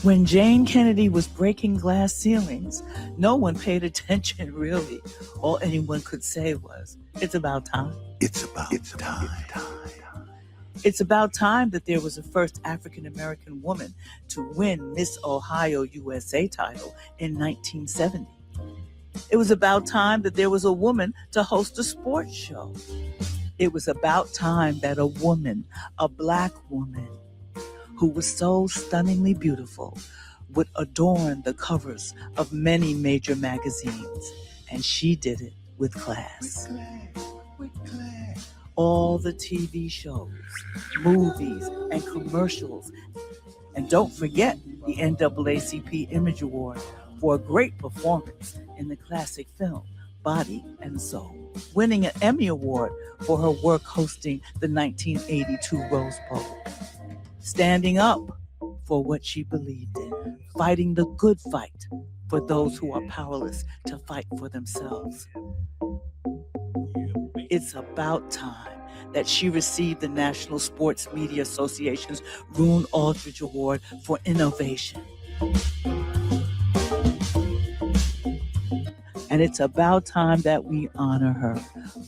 When Jayne Kennedy was breaking glass ceilings, no one paid attention, really. All anyone could say was, it's about time. It's about time. It's about time that there was a first African-American woman to win Miss Ohio USA title in 1970. It was about time that there was a woman to host a sports show. It was about time that a woman, a Black woman, who was so stunningly beautiful, would adorn the covers of many major magazines. And she did it with class. With class. All the TV shows, movies, and commercials. And don't forget the NAACP Image Award for a great performance in the classic film Body and Soul, winning an Emmy Award for her work hosting the 1982 Rose Bowl. Standing up for what she believed in, fighting the good fight for those who are powerless to fight for themselves. It's about time that she received the National Sports Media Association's Roone Aldridge Award for innovation. And it's about time that we honor her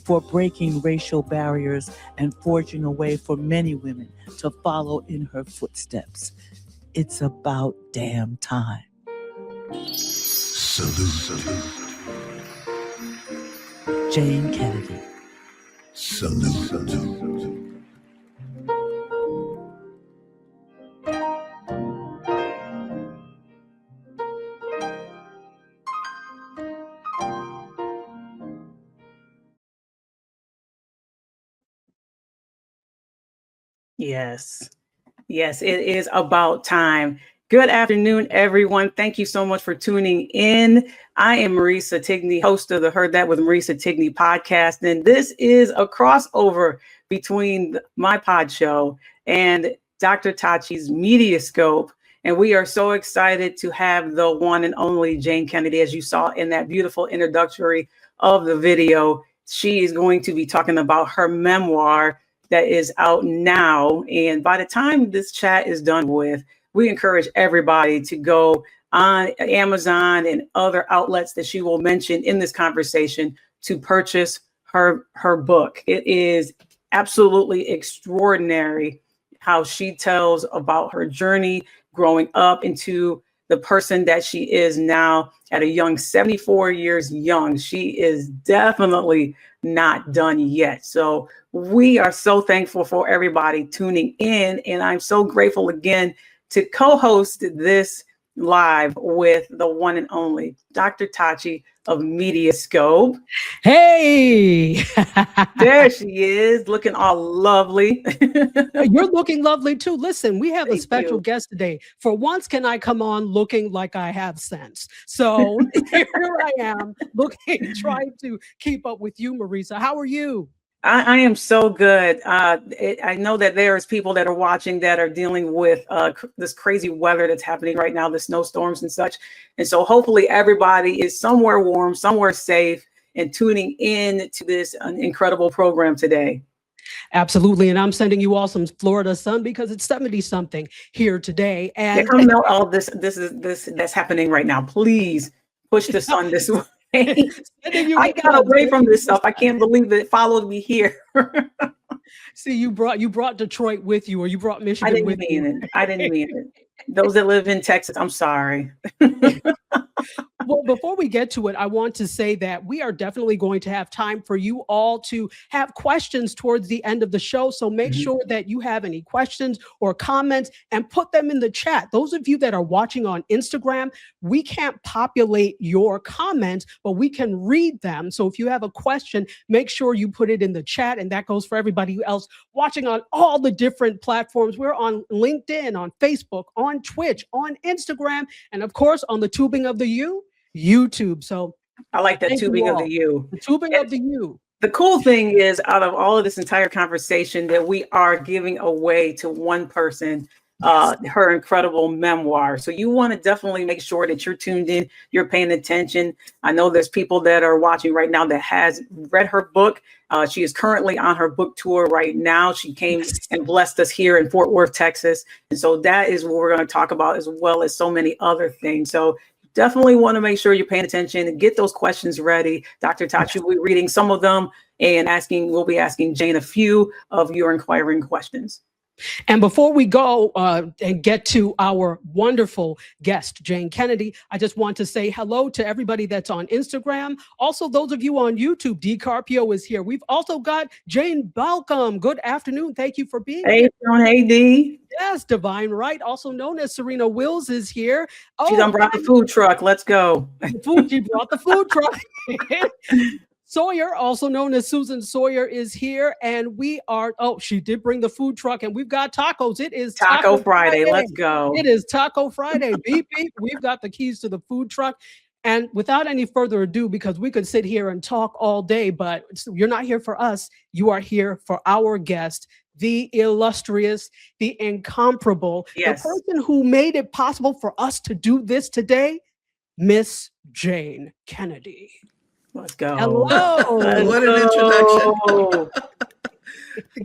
for breaking racial barriers and forging a way for many women to follow in her footsteps. It's about damn time. Salute. Jayne Kennedy. Salute. Yes, it is about time. Good afternoon, everyone. Thank you so much for tuning in. I am Marisa Tigney, host of the Heard That with Marisa Tigney podcast. And this is a crossover between my pod show and Dr. Tachi's Mediascope. And we are so excited to have the one and only Jayne Kennedy, as you saw in that beautiful introductory of the video. She is going to be talking about her memoir that is out now. And by the time this chat is done with, we encourage everybody to go on Amazon and other outlets that she will mention in this conversation to purchase her book. It is absolutely extraordinary how she tells about her journey growing up into the person that she is now at a young 74 years young. She is definitely not done yet. So we are so thankful for everybody tuning in. And I'm so grateful again to co-host this live with the one and only Dr. Tachi of Mediascope. Hey! There she is, looking all lovely. You're looking lovely too. Listen, we have a Thank special you. guest today. For once, can I come on looking like I have sense? So here I am, trying to keep up with you, Marisa. How are you? I am so good. I know that there's people that are watching that are dealing with this crazy weather that's happening right now, the snowstorms and such. And so hopefully everybody is somewhere warm, somewhere safe, and tuning in to this incredible program today. Absolutely. And I'm sending you all some Florida sun because it's 70 something here today. And come melt all this that's happening right now. Please push the sun this way. I got away from this stuff. I can't believe it followed me here. See, you brought Detroit with you, or you brought Michigan with you. I didn't mean it. Those that live in Texas, I'm sorry. Well, before we get to it, I want to say that we are definitely going to have time for you all to have questions towards the end of the show. So make sure that you have any questions or comments and put them in the chat. Those of you that are watching on Instagram, we can't populate your comments, but we can read them. So if you have a question, make sure you put it in the chat. And that goes for everybody else watching on all the different platforms. We're on LinkedIn, on Facebook, on Twitch, on Instagram, and of course on the tubing of the U, YouTube. So I like that tubing of the U. The tubing of the U. The cool thing is, out of all of this entire conversation, that we are giving away to one person her incredible memoir. So you want to definitely make sure that you're tuned in, you're paying attention. I know there's people that are watching right now that has read her book. She is currently on her book tour right now. She came and blessed us here in Fort Worth, Texas. And so that is what we're going to talk about, as well as so many other things. So definitely want to make sure you're paying attention and get those questions ready. Dr. Tachi will be reading some of them and we'll be asking Jayne a few of your inquiring questions. And before we go and get to our wonderful guest, Jayne Kennedy, I just want to say hello to everybody that's on Instagram. Also, those of you on YouTube, D. Carpio is here. We've also got Jayne Balcom. Good afternoon. Thank you for being here. Hey, D. Yes, Divine Right, also known as Serena Wills, is here. She done brought the food truck. Let's go. She brought the food truck. Sawyer, also known as Susan Sawyer, is here, and we are, she did bring the food truck, and we've got tacos. It is Taco Friday. Let's go. It is Taco Friday. Beep, beep. We've got the keys to the food truck. And without any further ado, because we could sit here and talk all day, but you're not here for us. You are here for our guest, the illustrious, the incomparable, the person who made it possible for us to do this today, Miss Jayne Kennedy. Let's go. Hello. What an introduction.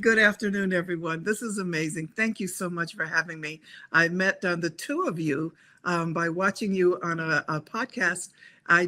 Good afternoon, everyone. This is amazing. Thank you so much for having me. I met the two of you by watching you on a podcast. I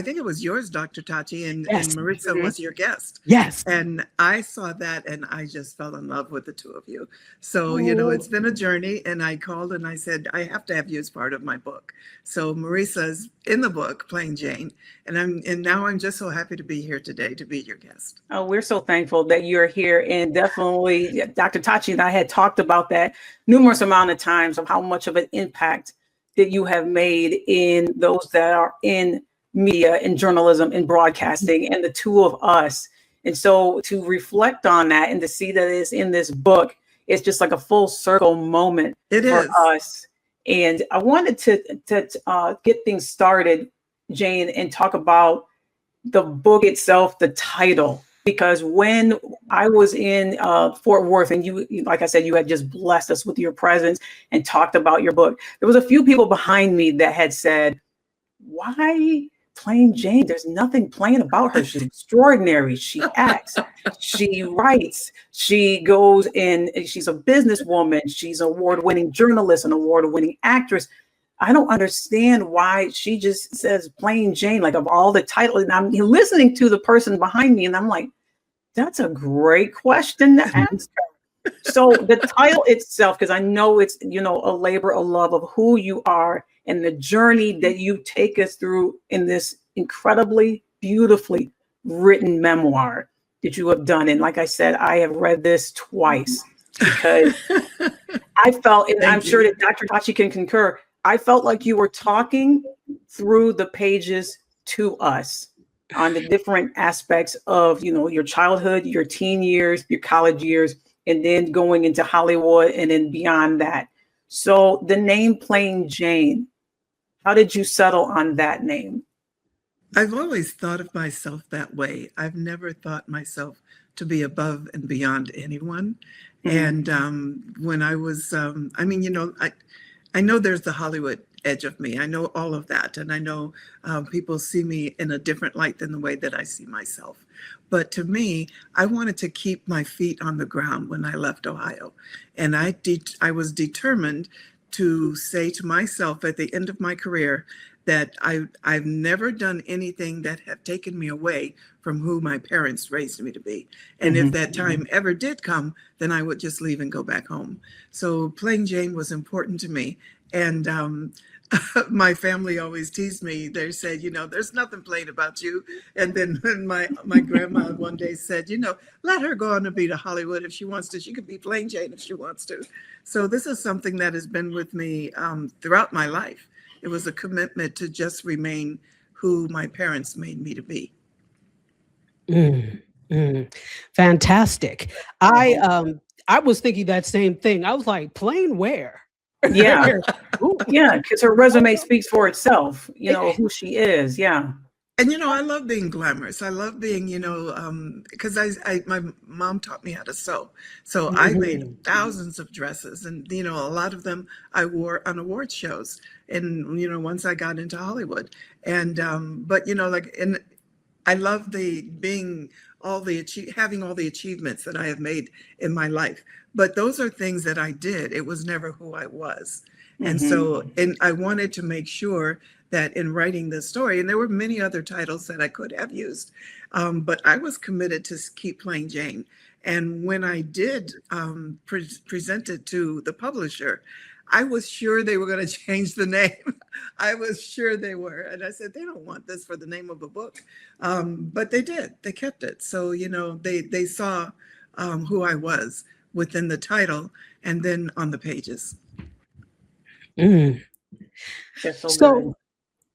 think it was yours, Dr. Tachi, and Marisa was your guest. Yes. And I saw that and I just fell in love with the two of you. So, it's been a journey, and I called and I said, I have to have you as part of my book. So Marisa's in the book playing Jayne, and now I'm just so happy to be here today to be your guest. Oh, we're so thankful that you're here. And definitely Dr. Tachi and I had talked about that numerous amount of times, of how much of an impact that you have made in those that are in media and journalism and broadcasting, and the two of us. And so to reflect on that and to see that it's in this book, it's just like a full circle moment for us. And I wanted to get things started, Jayne, and talk about the book itself, the title. Because when I was in Fort Worth, and you, like I said, you had just blessed us with your presence and talked about your book, there was a few people behind me that had said, why playing Jayne? There's nothing plain about her. She's extraordinary. She acts, she writes, she goes in, she's a businesswoman, she's an award-winning journalist, an award-winning actress. I don't understand why she just says plain Jayne, like of all the titles. And I'm listening to the person behind me and I'm like, that's a great question to ask her. So the title itself, because I know it's, a labor of love of who you are and the journey that you take us through in this incredibly, beautifully written memoir that you have done. And like I said, I have read this twice because I felt, and I'm sure that Dr. Tachi can concur, I felt like you were talking through the pages to us on the different aspects of, your childhood, your teen years, your college years, and then going into Hollywood and then beyond that. So the name Plain Jayne, how did you settle on that name? I've always thought of myself that way. I've never thought myself to be above and beyond anyone. Mm-hmm. And when I was, I know there's the Hollywood edge of me. I know all of that. And I know people see me in a different light than the way that I see myself. But to me, I wanted to keep my feet on the ground when I left Ohio. And I was determined to say to myself at the end of my career that I've never done anything that have taken me away from who my parents raised me to be. And if that time ever did come, then I would just leave and go back home. So playing Jayne was important to me. And my family always teased me. They said, there's nothing plain about you. And then when my grandma one day said, let her go on to be to Hollywood if she wants to. She could be plain Jayne if she wants to. So this is something that has been with me throughout my life. It was a commitment to just remain who my parents made me to be. Fantastic. I was thinking that same thing. I was like, plain where? Yeah. Yeah, because her resume speaks for itself, who she is. Yeah. And I love being glamorous. I love being, because my mom taught me how to sew. So I made thousands of dresses, and a lot of them I wore on award shows. And once I got into Hollywood, and but and I love having all the achievements that I have made in my life. But those are things that I did. It was never who I was. And so, and I wanted to make sure that in writing this story, and there were many other titles that I could have used, but I was committed to keep playing Jayne. And when I did present it to the publisher, I was sure they were going to change the name. I was sure they were. And I said, they don't want this for the name of a book. But they did. They kept it. So, they saw who I was within the title and then on the pages. Mm. So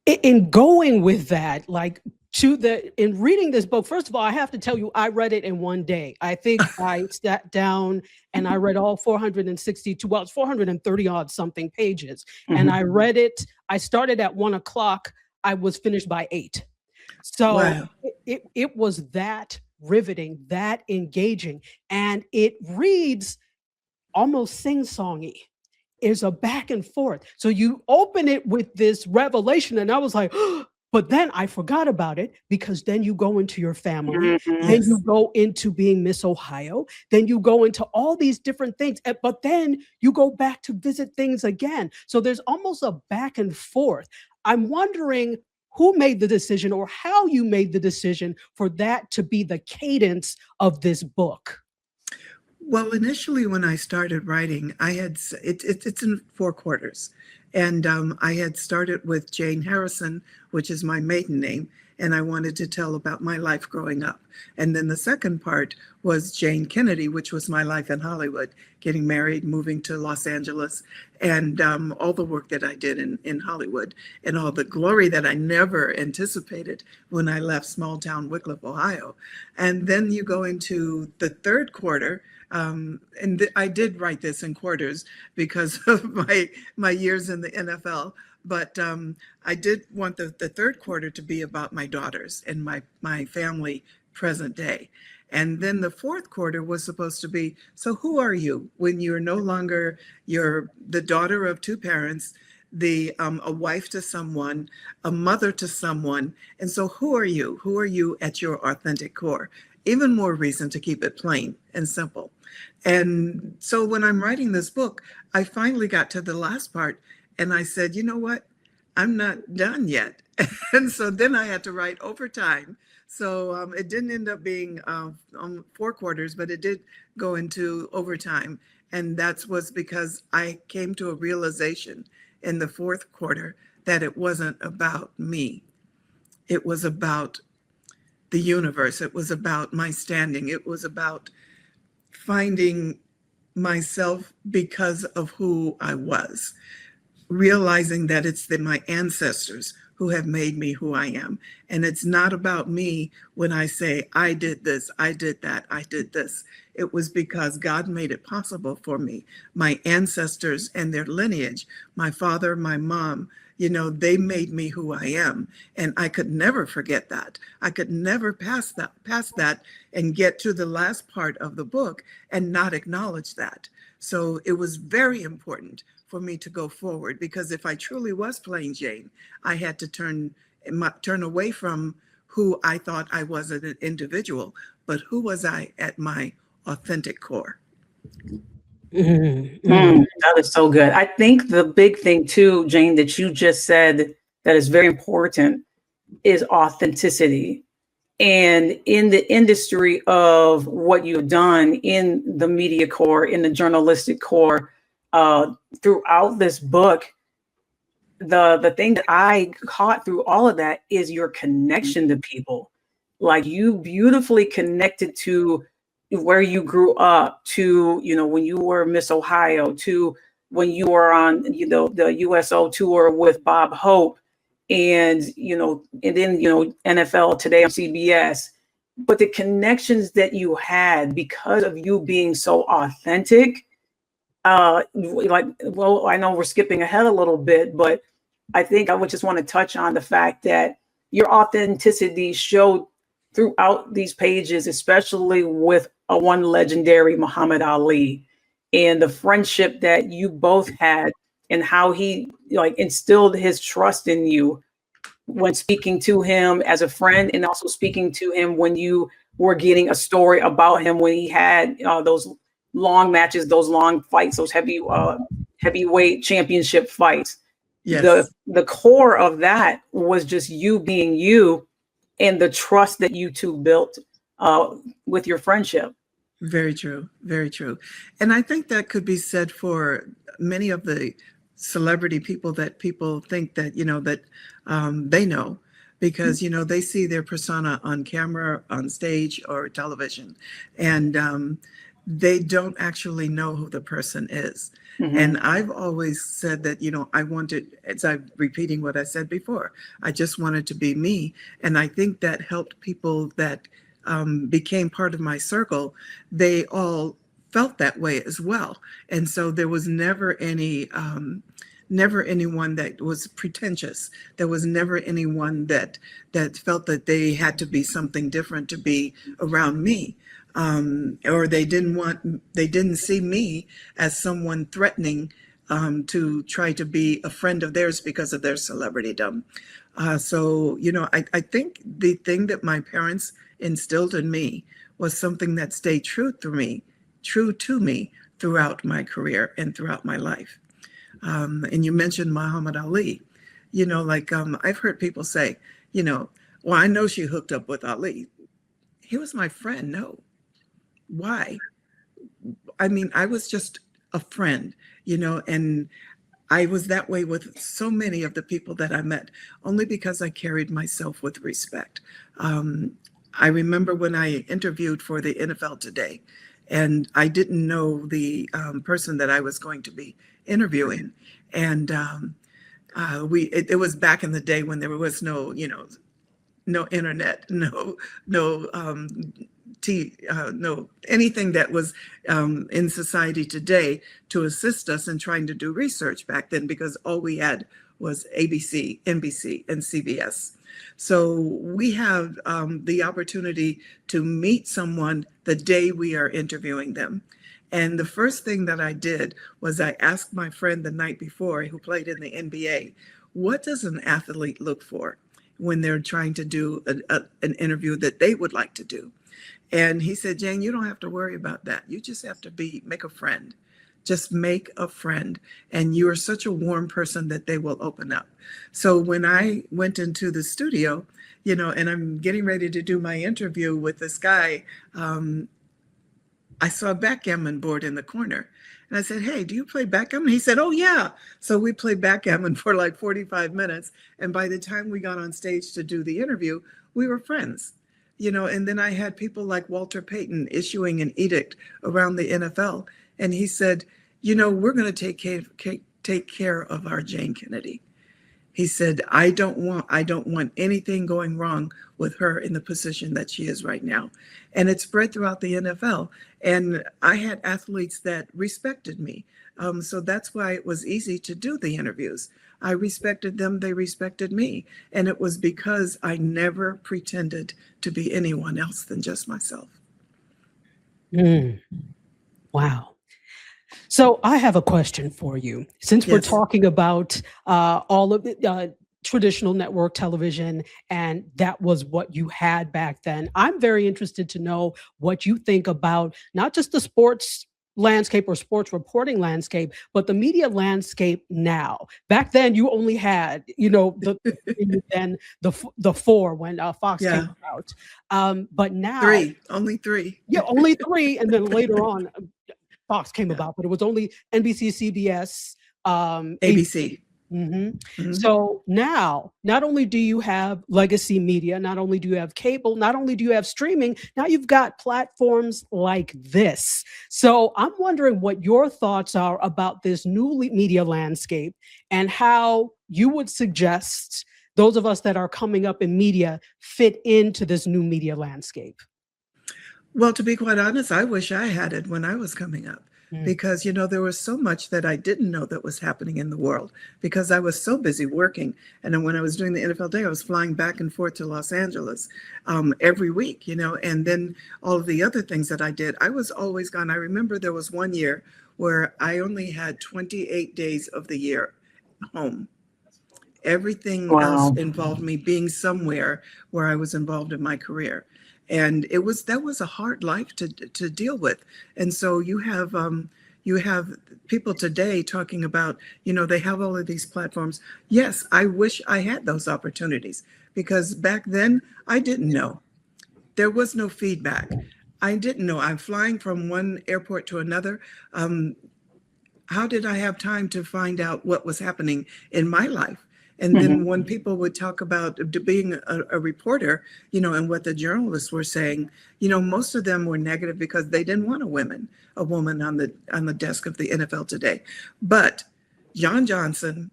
in going with that, like in reading this book, first of all, I have to tell you, I read it in one day. I think I sat down and I read all 462, well, it's 430 odd something pages. And I read it. I started at 1 o'clock. I was finished by 8. So wow. It was that riveting, that engaging, and it reads almost sing-songy. Is a back and forth. So you open it with this revelation, and I was like, oh, but then I forgot about it, because then you go into your family, then you go into being Miss Ohio, then you go into all these different things, but then you go back to visit things again. So there's almost a back and forth. I'm wondering who made the decision, or how you made the decision for that to be the cadence of this book. Well, initially when I started writing, I had it's in 4 quarters, and I had started with Jane Harrison, which is my maiden name, and I wanted to tell about my life growing up. And then the second part was Jayne Kennedy, which was my life in Hollywood, getting married, moving to Los Angeles, and all the work that I did in Hollywood, and all the glory that I never anticipated when I left small town Wickliffe, Ohio. And then you go into the third quarter. I did write this in quarters because of my years in the NFL, but I did want the third quarter to be about my daughters and my family present day. And then the fourth quarter was supposed to be, so who are you when you're no longer, you're the daughter of 2 parents, a wife to someone, a mother to someone. And so who are you? Who are you at your authentic core? Even more reason to keep it plain and simple. And so when I'm writing this book, I finally got to the last part and I said, you know what? I'm not done yet. And so then I had to write overtime. So it didn't end up being 4 quarters, but it did go into overtime. And that was because I came to a realization in the 4th quarter that it wasn't about me. It was about the universe. It was about my standing. It was about finding myself because of who I was, realizing that it's my ancestors who have made me who I am. And it's not about me when I say, I did this, I did that, I did this. It was because God made it possible for me. My ancestors and their lineage, my father, my mom, they made me who I am. And I could never forget that. I could never pass that and get to the last part of the book and not acknowledge that. So it was very important for me to go forward, because if I truly was playing Jayne, I had to turn away from who I thought I was as an individual, but who was I at my authentic core. That is so good. I think the big thing too, Jayne, that you just said that is very important is authenticity. And in the industry of what you've done in the media core, in the journalistic core, throughout this book, the thing that I caught through all of that is your connection to people. Like, you beautifully connected to where you grew up, to, when you were Miss Ohio, to when you were on, the USO tour with Bob Hope, and, and then, NFL Today on CBS. But the connections that you had because of you being so authentic, I know we're skipping ahead a little bit, but I think I would just want to touch on the fact that your authenticity showed throughout these pages, especially with one legendary Muhammad Ali, and the friendship that you both had, and how he like instilled his trust in you when speaking to him as a friend, and also speaking to him when you were getting a story about him when he had those long matches, those long fights, those heavyweight championship fights. Yes. The core of that was just you being you, and the trust that you two built with your friendship. Very true. Very true. And I think that could be said for many of the celebrity people that people think that, that they know, because, they see their persona on camera, on stage, or television, and they don't actually know who the person is. Mm-hmm. And I've always said that, I wanted, as I'm repeating what I said before, I just wanted to be me. And I think that helped people that became part of my circle. They all felt that way as well. And so there was never anyone that was pretentious. There was never anyone that felt that they had to be something different to be around me. Or they didn't see me as someone threatening to try to be a friend of theirs because of their celebritydom. So, I think the thing that my parents instilled in me was something that stayed true to me throughout my career and throughout my life. And you mentioned Muhammad Ali. I've heard people say, well, I know she hooked up with Ali. He was my friend. No. Why? I mean, I was just a friend, and I was that way with so many of the people that I met, only because I carried myself with respect. I remember when I interviewed for the NFL Today, and I didn't know the person that I was going to be interviewing. And it was back in the day when there was no internet, no anything that was in society today to assist us in trying to do research back then, because all we had was ABC, NBC, and CBS. So we have the opportunity to meet someone the day we are interviewing them. And the first thing that I did was I asked my friend the night before, who played in the NBA, what does an athlete look for when they're trying to do an interview that they would like to do? And he said, Jayne, you don't have to worry about that. You just have to make a friend. Just make a friend. And you are such a warm person that they will open up. So when I went into the studio, and I'm getting ready to do my interview with this guy, I saw a backgammon board in the corner. And I said, hey, do you play backgammon? He said, oh, yeah. So we played backgammon for like 45 minutes. And by the time we got on stage to do the interview, we were friends. And then I had people like Walter Payton issuing an edict around the NFL. And he said, we're going to take care of our Jayne Kennedy. He said, I don't want anything going wrong with her in the position that she is right now. And it spread throughout the NFL. And I had athletes that respected me. So that's why it was easy to do the interviews. I respected them, they respected me. And it was because I never pretended to be anyone else than just myself. Wow. So I have a question for you. Since we're talking about all of the traditional network television, and that was what you had back then, I'm very interested to know what you think about not just the sports landscape or sports reporting landscape, but the media landscape now. Back then, you only had, then the four when Fox came out. But now only three. Yeah, only three, and then later on, Fox came about, but it was only NBC, CBS, ABC. Mm-hmm. Mm-hmm. So now, not only do you have legacy media, not only do you have cable, not only do you have streaming, now you've got platforms like this. So I'm wondering what your thoughts are about this new media landscape and how you would suggest those of us that are coming up in media fit into this new media landscape. Well, to be quite honest, I wish I had it when I was coming up. because, you know, there was so much that I didn't know that was happening in the world because I was so busy working. And then when I was doing the NFL Day, I was flying back and forth to Los Angeles every week, you know, and then all of the other things that I did, I was always gone. I remember there was one year where I only had 28 days of the year home. Everything else involved me being somewhere where I was involved in my career. And that was a hard life to deal with. And so you have people today talking about, you know, they have all of these platforms. Yes, I wish I had those opportunities because back then I didn't know. There was no feedback. I didn't know. I'm flying from one airport to another. How did I have time to find out what was happening in my life? And then when people would talk about being a reporter, you know, and what the journalists were saying, you know, most of them were negative because they didn't want a woman on the desk of the NFL Today. But John Johnson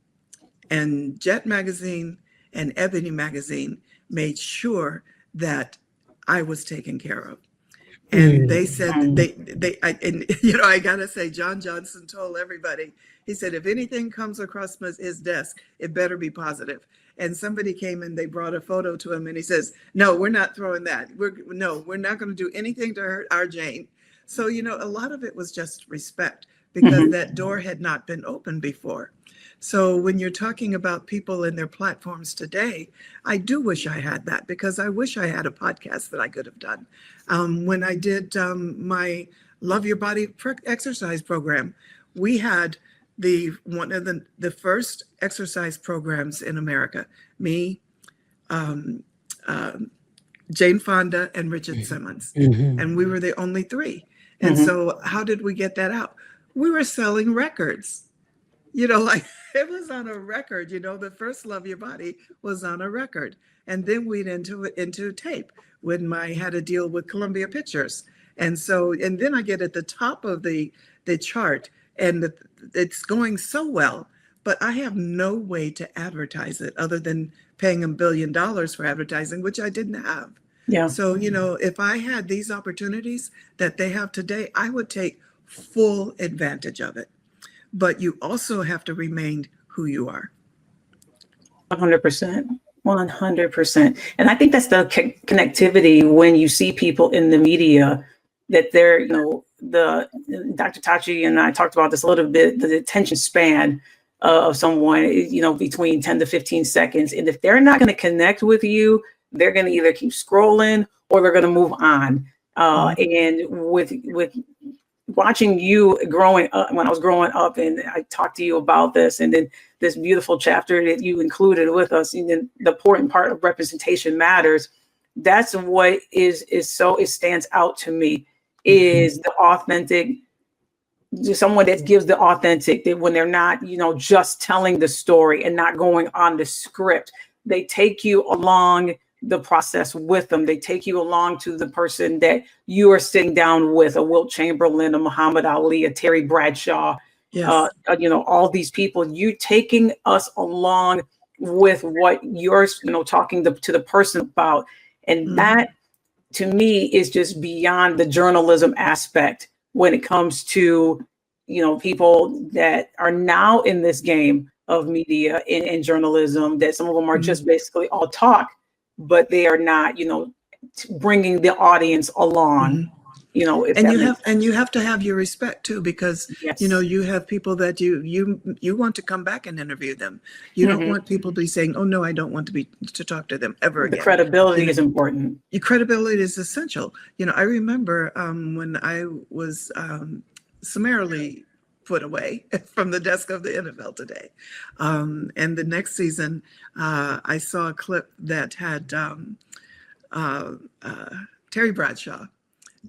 and Jet Magazine and Ebony Magazine made sure that I was taken care of. And they said and you know, I gotta say, John Johnson told everybody, he said, if anything comes across his desk, it better be positive. And somebody came and they brought a photo to him and he says, no, we're not throwing that. We're not going to do anything to hurt our Jayne. So, you know, a lot of it was just respect because that door had not been opened before. So when you're talking about people and their platforms today, I do wish I had that because I wish I had a podcast that I could have done. When I did my Love Your Body exercise program, we had one of the first exercise programs in America. Me, Jane Fonda, and Richard Simmons, and we were the only three. And so, how did we get that out? We were selling records. You know, like it was on a record. You know, the first Love Your Body was on a record, and then we'd into tape when I had a deal with Columbia Pictures. And so, and then I get at the top of the chart. And it's going so well, but I have no way to advertise it other than paying $1 billion for advertising, which I didn't have. Yeah. So, you know, if I had these opportunities that they have today, I would take full advantage of it. But you also have to remain who you are. 100%. 100%. And I think that's the connectivity when you see people in the media that they're, you know, Dr. Tachi and I talked about this a little bit, the attention span of someone, you know, between 10 to 15 seconds. And if they're not going to connect with you, they're going to either keep scrolling or they're going to move on. And with watching you growing up, when I was growing up and I talked to you about this, and then this beautiful chapter that you included with us, and then the important part of representation matters. That's what is so, it stands out to me. Is the authentic, someone that gives the authentic, that when they're not, you know, just telling the story and not going on the script, they take you along the process with them. They take you along to the person that you are sitting down with, a Wilt Chamberlain, a Muhammad Ali, a Terry Bradshaw, you know, all these people, you taking us along with what you're, you know, talking to the person about. And that, to me, is just beyond the journalism aspect when it comes to, you know, people that are now in this game of media and journalism, that some of them are just basically all talk, but they are not, you know, bringing the audience along. You know, and you have to have your respect too, because you know, you have people that you want to come back and interview them. You don't want people to be saying, "Oh no, I don't want to talk to them ever again." The credibility is important. Your credibility is essential. You know, I remember when I was summarily put away from the desk of the NFL Today, and the next season, I saw a clip that had Terry Bradshaw.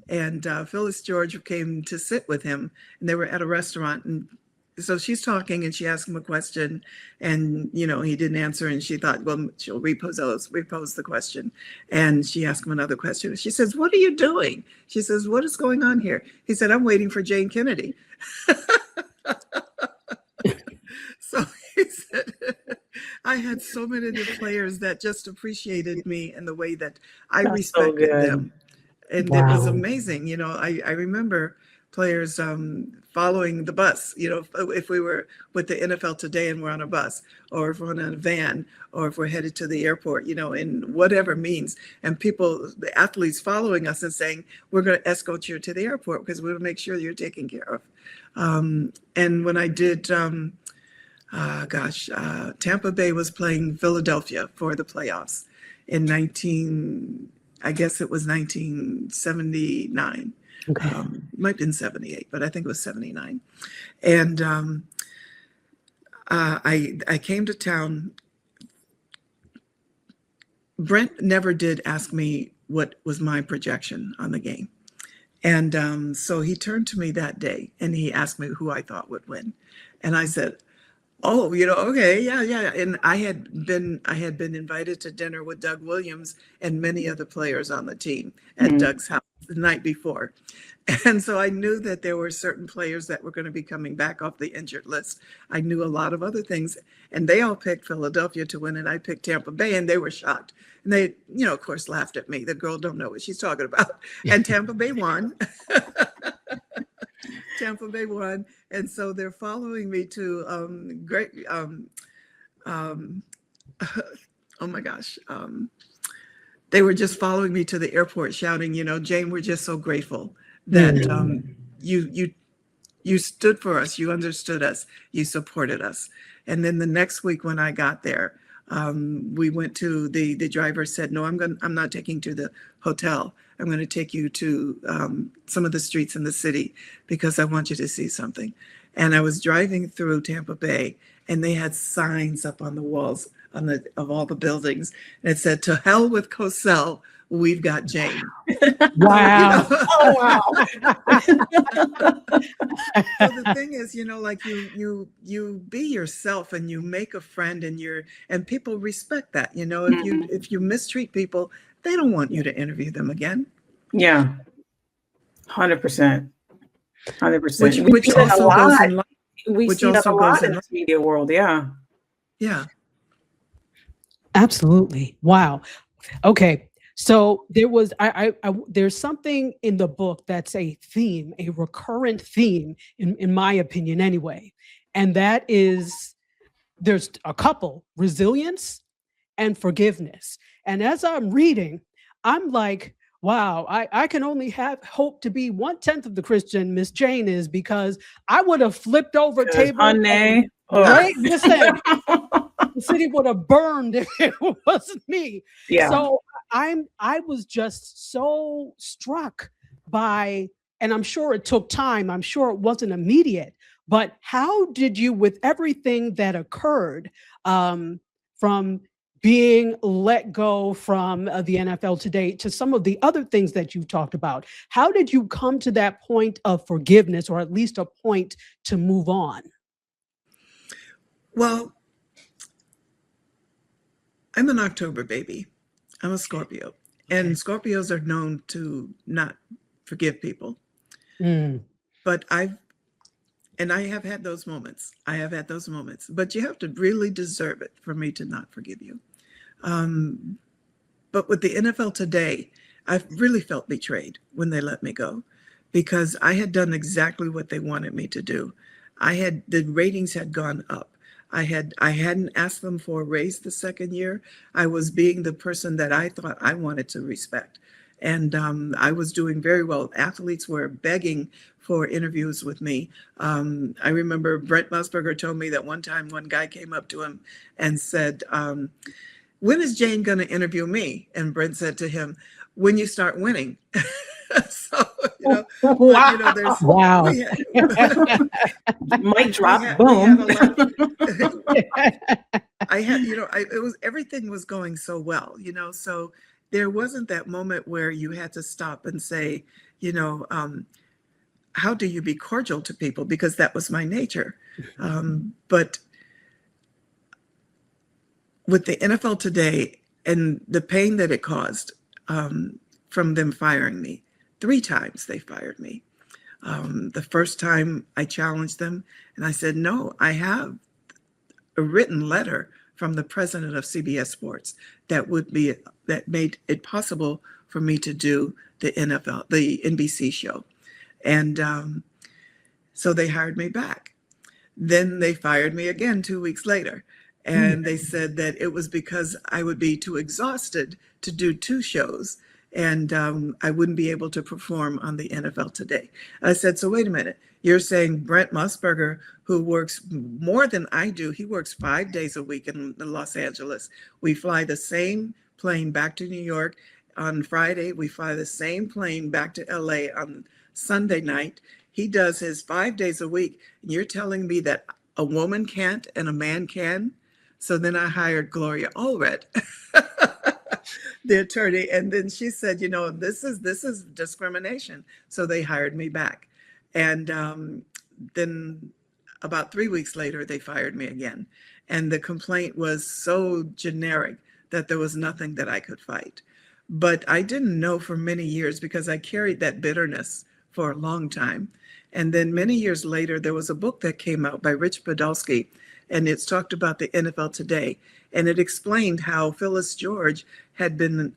And Phyllis George came to sit with him, and they were at a restaurant. And so she's talking, and she asked him a question, and you know, he didn't answer. And she thought, well, she'll repose the question. And she asked him another question. She says, "What are you doing?" She says, "What is going on here?" He said, "I'm waiting for Jayne Kennedy." So he said, I had so many of the players that just appreciated me and the way that I respected them. And it was amazing. You know, I remember players following the bus, if we were with the NFL Today and we're on a bus, or if we're in a van, or if we're headed to the airport, in whatever means, and the athletes following us and saying, we're going to escort you to the airport because we will make sure you're taken care of. And when I did, Tampa Bay was playing Philadelphia for the playoffs in 1979. Okay. It might have been 78, but I think it was 79. And I came to town. Brent never did ask me what was my projection on the game. And so he turned to me that day and he asked me who I thought would win. And I said, oh, okay, yeah. And I had been invited to dinner with Doug Williams and many other players on the team at Doug's house the night before. And so I knew that there were certain players that were going to be coming back off the injured list. I knew a lot of other things, and they all picked Philadelphia to win, and I picked Tampa Bay, and they were shocked. And they, of course, laughed at me. The girl don't know what she's talking about. And Tampa Bay won. Tampa Bay won. And so they're following me to oh my gosh. They were just following me to the airport shouting, Jayne, we're just so grateful that you stood for us, you understood us, you supported us. And then the next week when I got there, we went to the driver said, no, I'm not taking you to the hotel. I'm going to take you to some of the streets in the city because I want you to see something. And I was driving through Tampa Bay, and they had signs up on the walls of all the buildings, and it said, "To hell with Cosell, we've got Jayne." Wow! Oh wow! So the thing is, like you be yourself, and you make a friend, and people respect that. If you mistreat people, they don't want you to interview them again. Yeah, 100%. 100%. Which also goes in life. We see that a lot in the media world. Yeah. Yeah. Absolutely. Wow. Okay. So there's something in the book that's a theme, a recurrent theme, in my opinion, anyway. And that is, there's a couple: resilience and forgiveness. And as I'm reading, I'm like, wow, I can only hope to be 1/10 of the Christian Miss Jayne is, because I would have flipped over tables. Right? Listen, the city would have burned if it wasn't me. Yeah. So I was just so struck by, and I'm sure it took time, I'm sure it wasn't immediate, but how did you, with everything that occurred, from being let go from the NFL Today to some of the other things that you've talked about, how did you come to that point of forgiveness, or at least a point to move on? Well, I'm an October baby. I'm a Scorpio. And Scorpios are known to not forgive people. But I have had those moments. But you have to really deserve it for me to not forgive you. But with the NFL Today, I really felt betrayed when they let me go, because I had done exactly what they wanted me to do. The ratings had gone up. I hadn't asked them for a raise the second year. I was being the person that I thought I wanted to respect. And I was doing very well. Athletes were begging for interviews with me. I remember Brent Musburger told me that one time one guy came up to him and said, when is Jayne going to interview me? And Brent said to him, when you start winning. So, there's wow. Mic drop, boom. Everything was going so well, so there wasn't that moment where you had to stop and say, how do you be cordial to people? Because that was my nature. But with the NFL Today and the pain that it caused from them firing me, 3 times they fired me. The first time I challenged them and I said, no, I have a written letter from the president of CBS Sports that made it possible for me to do the NBC show. And so they hired me back. Then they fired me again 2 weeks later. And they said that it was because I would be too exhausted to do 2 shows, and I wouldn't be able to perform on the NFL Today. I said, so wait a minute. You're saying Brent Musburger, who works more than I do, he works 5 days a week in Los Angeles. We fly the same plane back to New York on Friday. We fly the same plane back to LA on Sunday night. He does his 5 days a week. And you're telling me that a woman can't and a man can? So then I hired Gloria Allred, the attorney, and then she said, you know, this is discrimination. So they hired me back. And then about 3 weeks later, they fired me again. And the complaint was so generic that there was nothing that I could fight. But I didn't know for many years because I carried that bitterness for a long time. And then many years later, there was a book that came out by Rich Podolsky, and it's talked about the NFL Today. And it explained how Phyllis George had been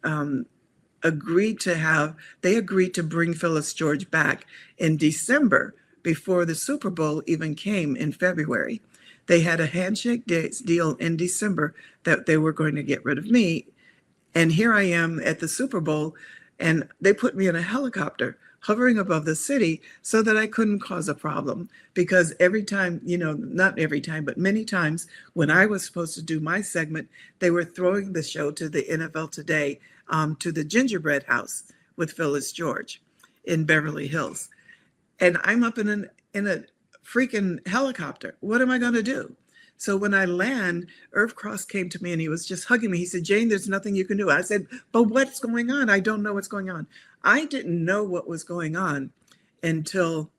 agreed to bring Phyllis George back in December before the Super Bowl even came in February. They had a handshake deal in December that they were going to get rid of me. And here I am at the Super Bowl, and they put me in a helicopter hovering above the city so that I couldn't cause a problem. Because every time, you know, not every time, but many times when I was supposed to do my segment, they were throwing the show to the NFL Today, to the Gingerbread House with Phyllis George in Beverly Hills. And I'm up in a freaking helicopter. What am I going to do? So when I land, Irv Cross came to me and he was just hugging me. He said, Jayne, there's nothing you can do. I said, but what's going on? I don't know what's going on. I didn't know what was going on until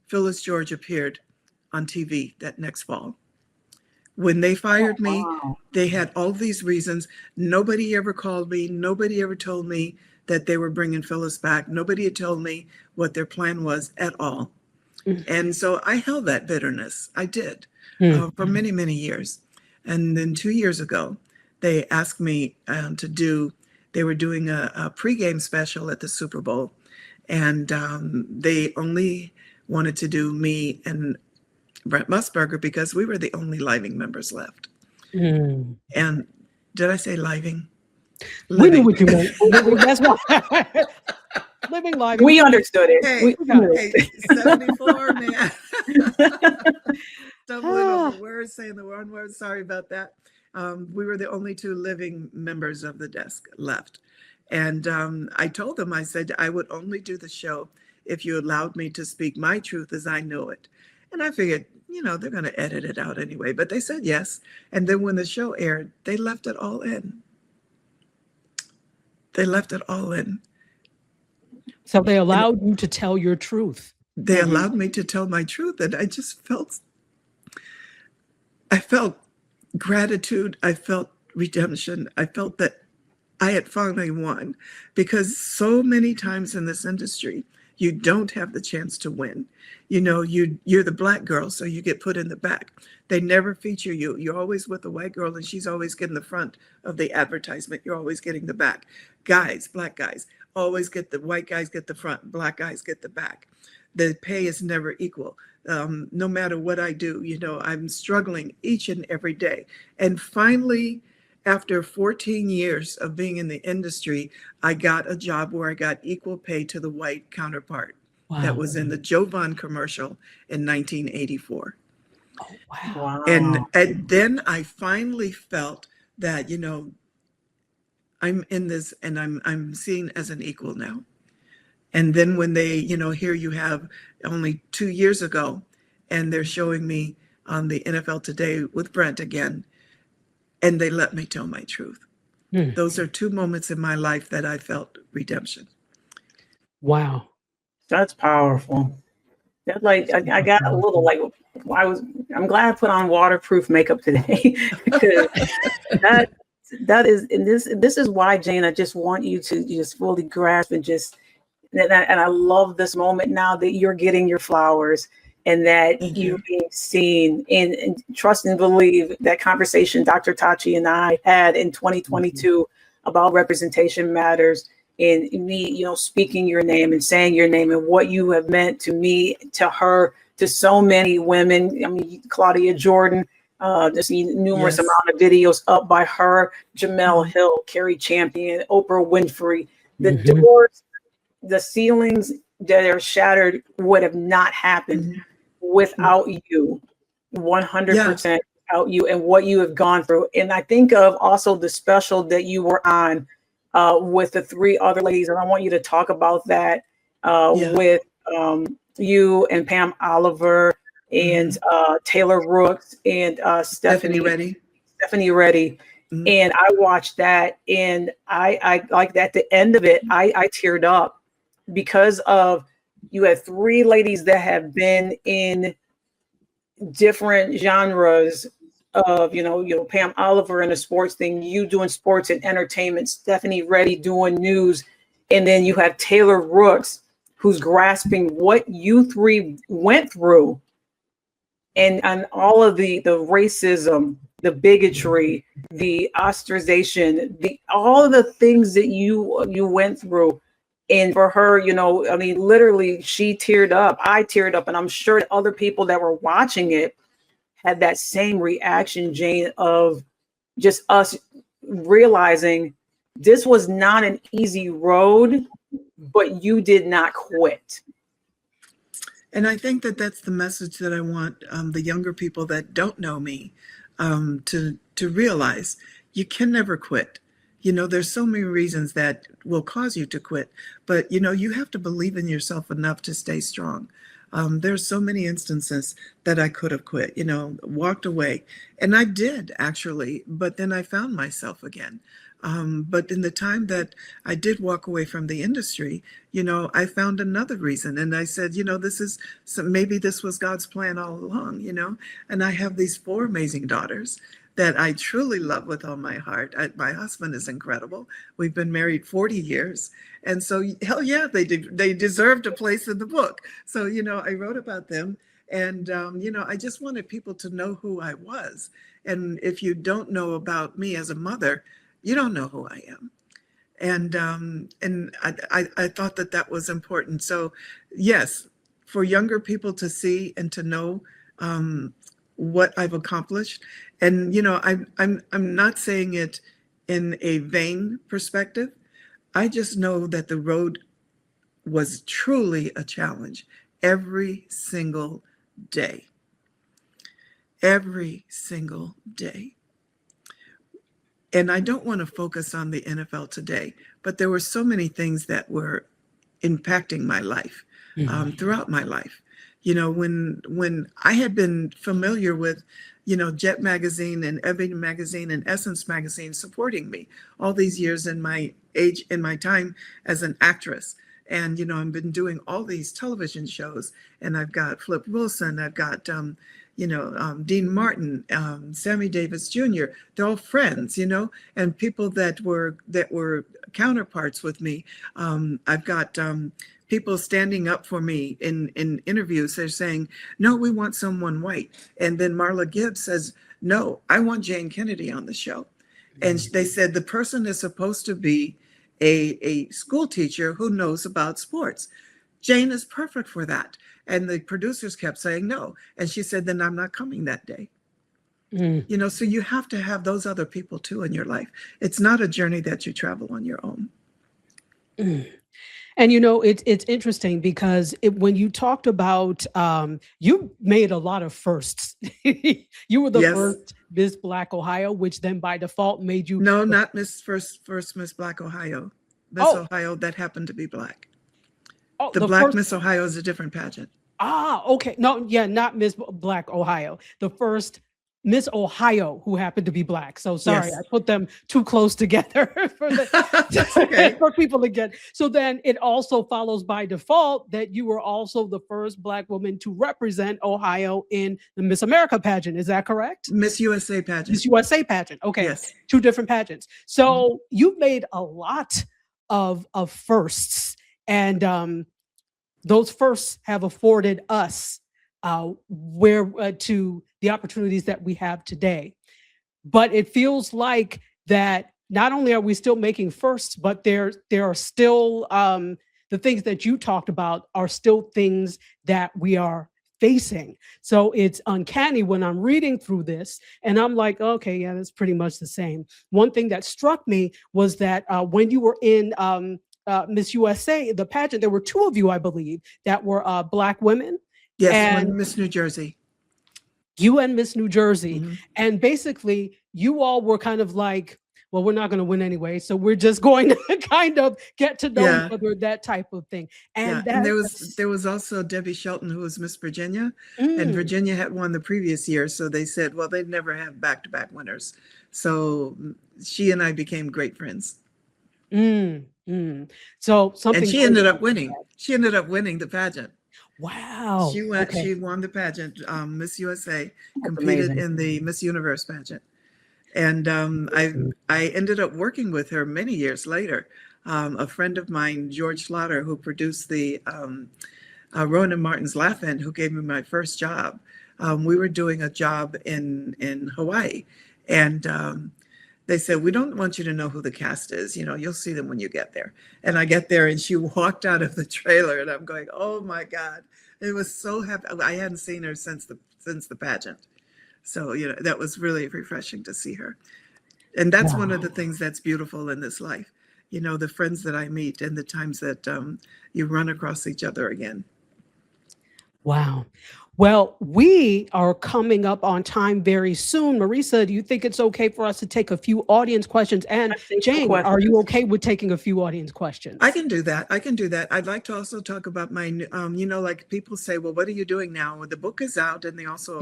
Phyllis George appeared on TV that next fall. When they fired me, they had all these reasons. Nobody ever called me. Nobody ever told me that they were bringing Phyllis back. Nobody had told me what their plan was at all. And so I held that bitterness. I did for many, many years. And then 2 years ago, they asked me they were doing a pregame special at the Super Bowl. And they only wanted to do me and Brent Musburger because we were the only living members left. And did I say living? We knew what you meant. That's why. Living live. We understood it. Hey, 74, man. Stumbling over words, saying the wrong word. Sorry about that. We were the only 2 living members of the desk left. And I told them, I said, I would only do the show if you allowed me to speak my truth as I know it. And I figured, you know, they're going to edit it out anyway. But they said yes. And then when the show aired, they left it all in. They left it all in. So they allowed you to tell your truth. They allowed me to tell my truth. And I just felt gratitude. I felt redemption. I felt that I had finally won, because so many times in this industry, you don't have the chance to win. You know, you're the black girl, so you get put in the back. They never feature you. You're always with a white girl, and she's always getting the front of the advertisement. You're always getting the back. Guys, black guys, always get the white guys get the front, black guys get the back. The pay is never equal. No matter what I do, you know, I'm struggling each and every day. And finally, after 14 years of being in the industry, I got a job where I got equal pay to the white counterpart. Wow. That was in the Jovan commercial in 1984. Oh, wow. And then I finally felt that, you know, I'm in this and I'm seen as an equal now. And then when they, you know, here you have only 2 years ago, and they're showing me on the NFL Today with Brent again, and they let me tell my truth. Those are 2 moments in my life that I felt redemption. Wow. That's powerful. That, like, I got a little, like, I'm glad I put on waterproof makeup today, because that is, and this is why, Jayne, I just want you to just fully grasp and just, and I love this moment now that you're getting your flowers, and that you're being seen, and trust and believe that conversation Dr. Tachi and I had in 2022 about representation matters and me, speaking your name and saying your name and what you have meant to me, to her, to so many women. I mean, Claudia Jordan, there's numerous Yes. amount of videos up by her, Jamel Hill, Carrie Champion, Oprah Winfrey. The doors, the ceilings that are shattered would have not happened without you, 100% without you and what you have gone through. And I think of also the special that you were on with the 3 other ladies, and I want you to talk about that with you and Pam Oliver and Taylor Rooks and Stephanie Reddy. And I watched that, and I like at the end of it, I teared up because of you had 3 ladies that have been in different genres of, Pam Oliver in a sports thing, you doing sports and entertainment, Stephanie Reddy doing news, and then you have Taylor Rooks, who's grasping what you 3 went through, and all of the racism, the bigotry, the ostracization, all of the things that you went through. And for her, I mean, literally, she teared up. I teared up, and I'm sure that other people that were watching it had that same reaction, Jayne, of just us realizing this was not an easy road, but you did not quit. And I think that that's the message that I want the younger people that don't know me to realize. You can never quit. There's so many reasons that will cause you to quit, but you have to believe in yourself enough to stay strong. There's so many instances that I could have quit, walked away, and I did actually, but then I found myself again. But in the time that I did walk away from the industry, I found another reason. And I said, maybe this was God's plan all along, and I have these 4 amazing daughters that I truly love with all my heart. My husband is incredible. We've been married 40 years. And so, hell yeah, they deserved a place in the book. So, I wrote about them. And, I just wanted people to know who I was. And if you don't know about me as a mother, you don't know who I am. And I thought that was important. So, yes, for younger people to see and to know what I've accomplished. And, I'm not saying it in a vain perspective. I just know that the road was truly a challenge every single day. Every single day. And I don't want to focus on the NFL today, but there were so many things that were impacting my life throughout my life. When I had been familiar with, Jet Magazine and Ebony Magazine and Essence Magazine supporting me all these years in my time as an actress. And, I've been doing all these television shows, and I've got Flip Wilson, I've got, Dean Martin, Sammy Davis Jr. They're all friends, and people that were counterparts with me. I've got people standing up for me in interviews. They're saying, no, we want someone white. And then Marla Gibbs says, no, I want Jayne Kennedy on the show. And they said the person is supposed to be a school teacher who knows about sports. Jayne is perfect for that. And the producers kept saying no. And she said, then I'm not coming that day. So you have to have those other people too in your life. It's not a journey that you travel on your own. And it's interesting because when you talked about, you made a lot of firsts. You were the first Miss Black Ohio, which then by default made you. No, not first Miss Black Ohio. Miss Ohio that happened to be Black. Oh, the Black first... Miss Ohio is a different pageant. Ah, okay. No, yeah, not Miss Black Ohio. The first Miss Ohio who happened to be Black. So sorry, I put them too close together for people to get. So then it also follows by default that you were also the first Black woman to represent Ohio in the Miss America pageant. Is that correct? Miss USA pageant. Miss USA pageant. Okay. Yes. 2 different pageants. So you've made a lot of firsts, and those firsts have afforded us to the opportunities that we have today. But it feels like that not only are we still making firsts, but there are still the things that you talked about are still things that we are facing. So it's uncanny when I'm reading through this and I'm like, okay, yeah, that's pretty much the same. One thing that struck me was that when you were in Miss USA, the pageant, there were two of you, I believe, that were Black women. Yes, and one Miss New Jersey. You and Miss New Jersey. Mhm. And basically, you all were kind of like, well, we're not going to win anyway, so we're just going to kind of get to know Yeah. each other, that type of thing. And And there was also Debbie Shelton, who was Miss Virginia, and Virginia had won the previous year, so they said, well, they'd never have back-to-back winners. So she and I became great friends. So something. And she ended up winning. She ended up winning the pageant. Wow. She went. Okay. She won the pageant. Miss USA That's competed amazing. in the Miss Universe pageant, and I ended up working with her many years later. A friend of mine, George Slaughter, who produced the Rowan and Martin's Laugh-In, who gave me my first job. We were doing a job in Hawaii, and they said, we don't want you to know who the cast is. You know, you'll see them when you get there. And I get there and she walked out of the trailer and I'm going, oh my God. It was so happy. I hadn't seen her since the pageant. So, you know, that was really refreshing to see her. And that's one of the things that's beautiful in this life. You know, the friends that I meet and the times that you run across each other again. Wow. Well, we are coming up on time very soon. Marisa, do you think it's okay for us to take a few audience questions? And Jayne, are you okay with taking a few audience questions? I can do that. I'd like to also talk about my, you know, like people say, well, what are you doing now? Well, the book is out and they also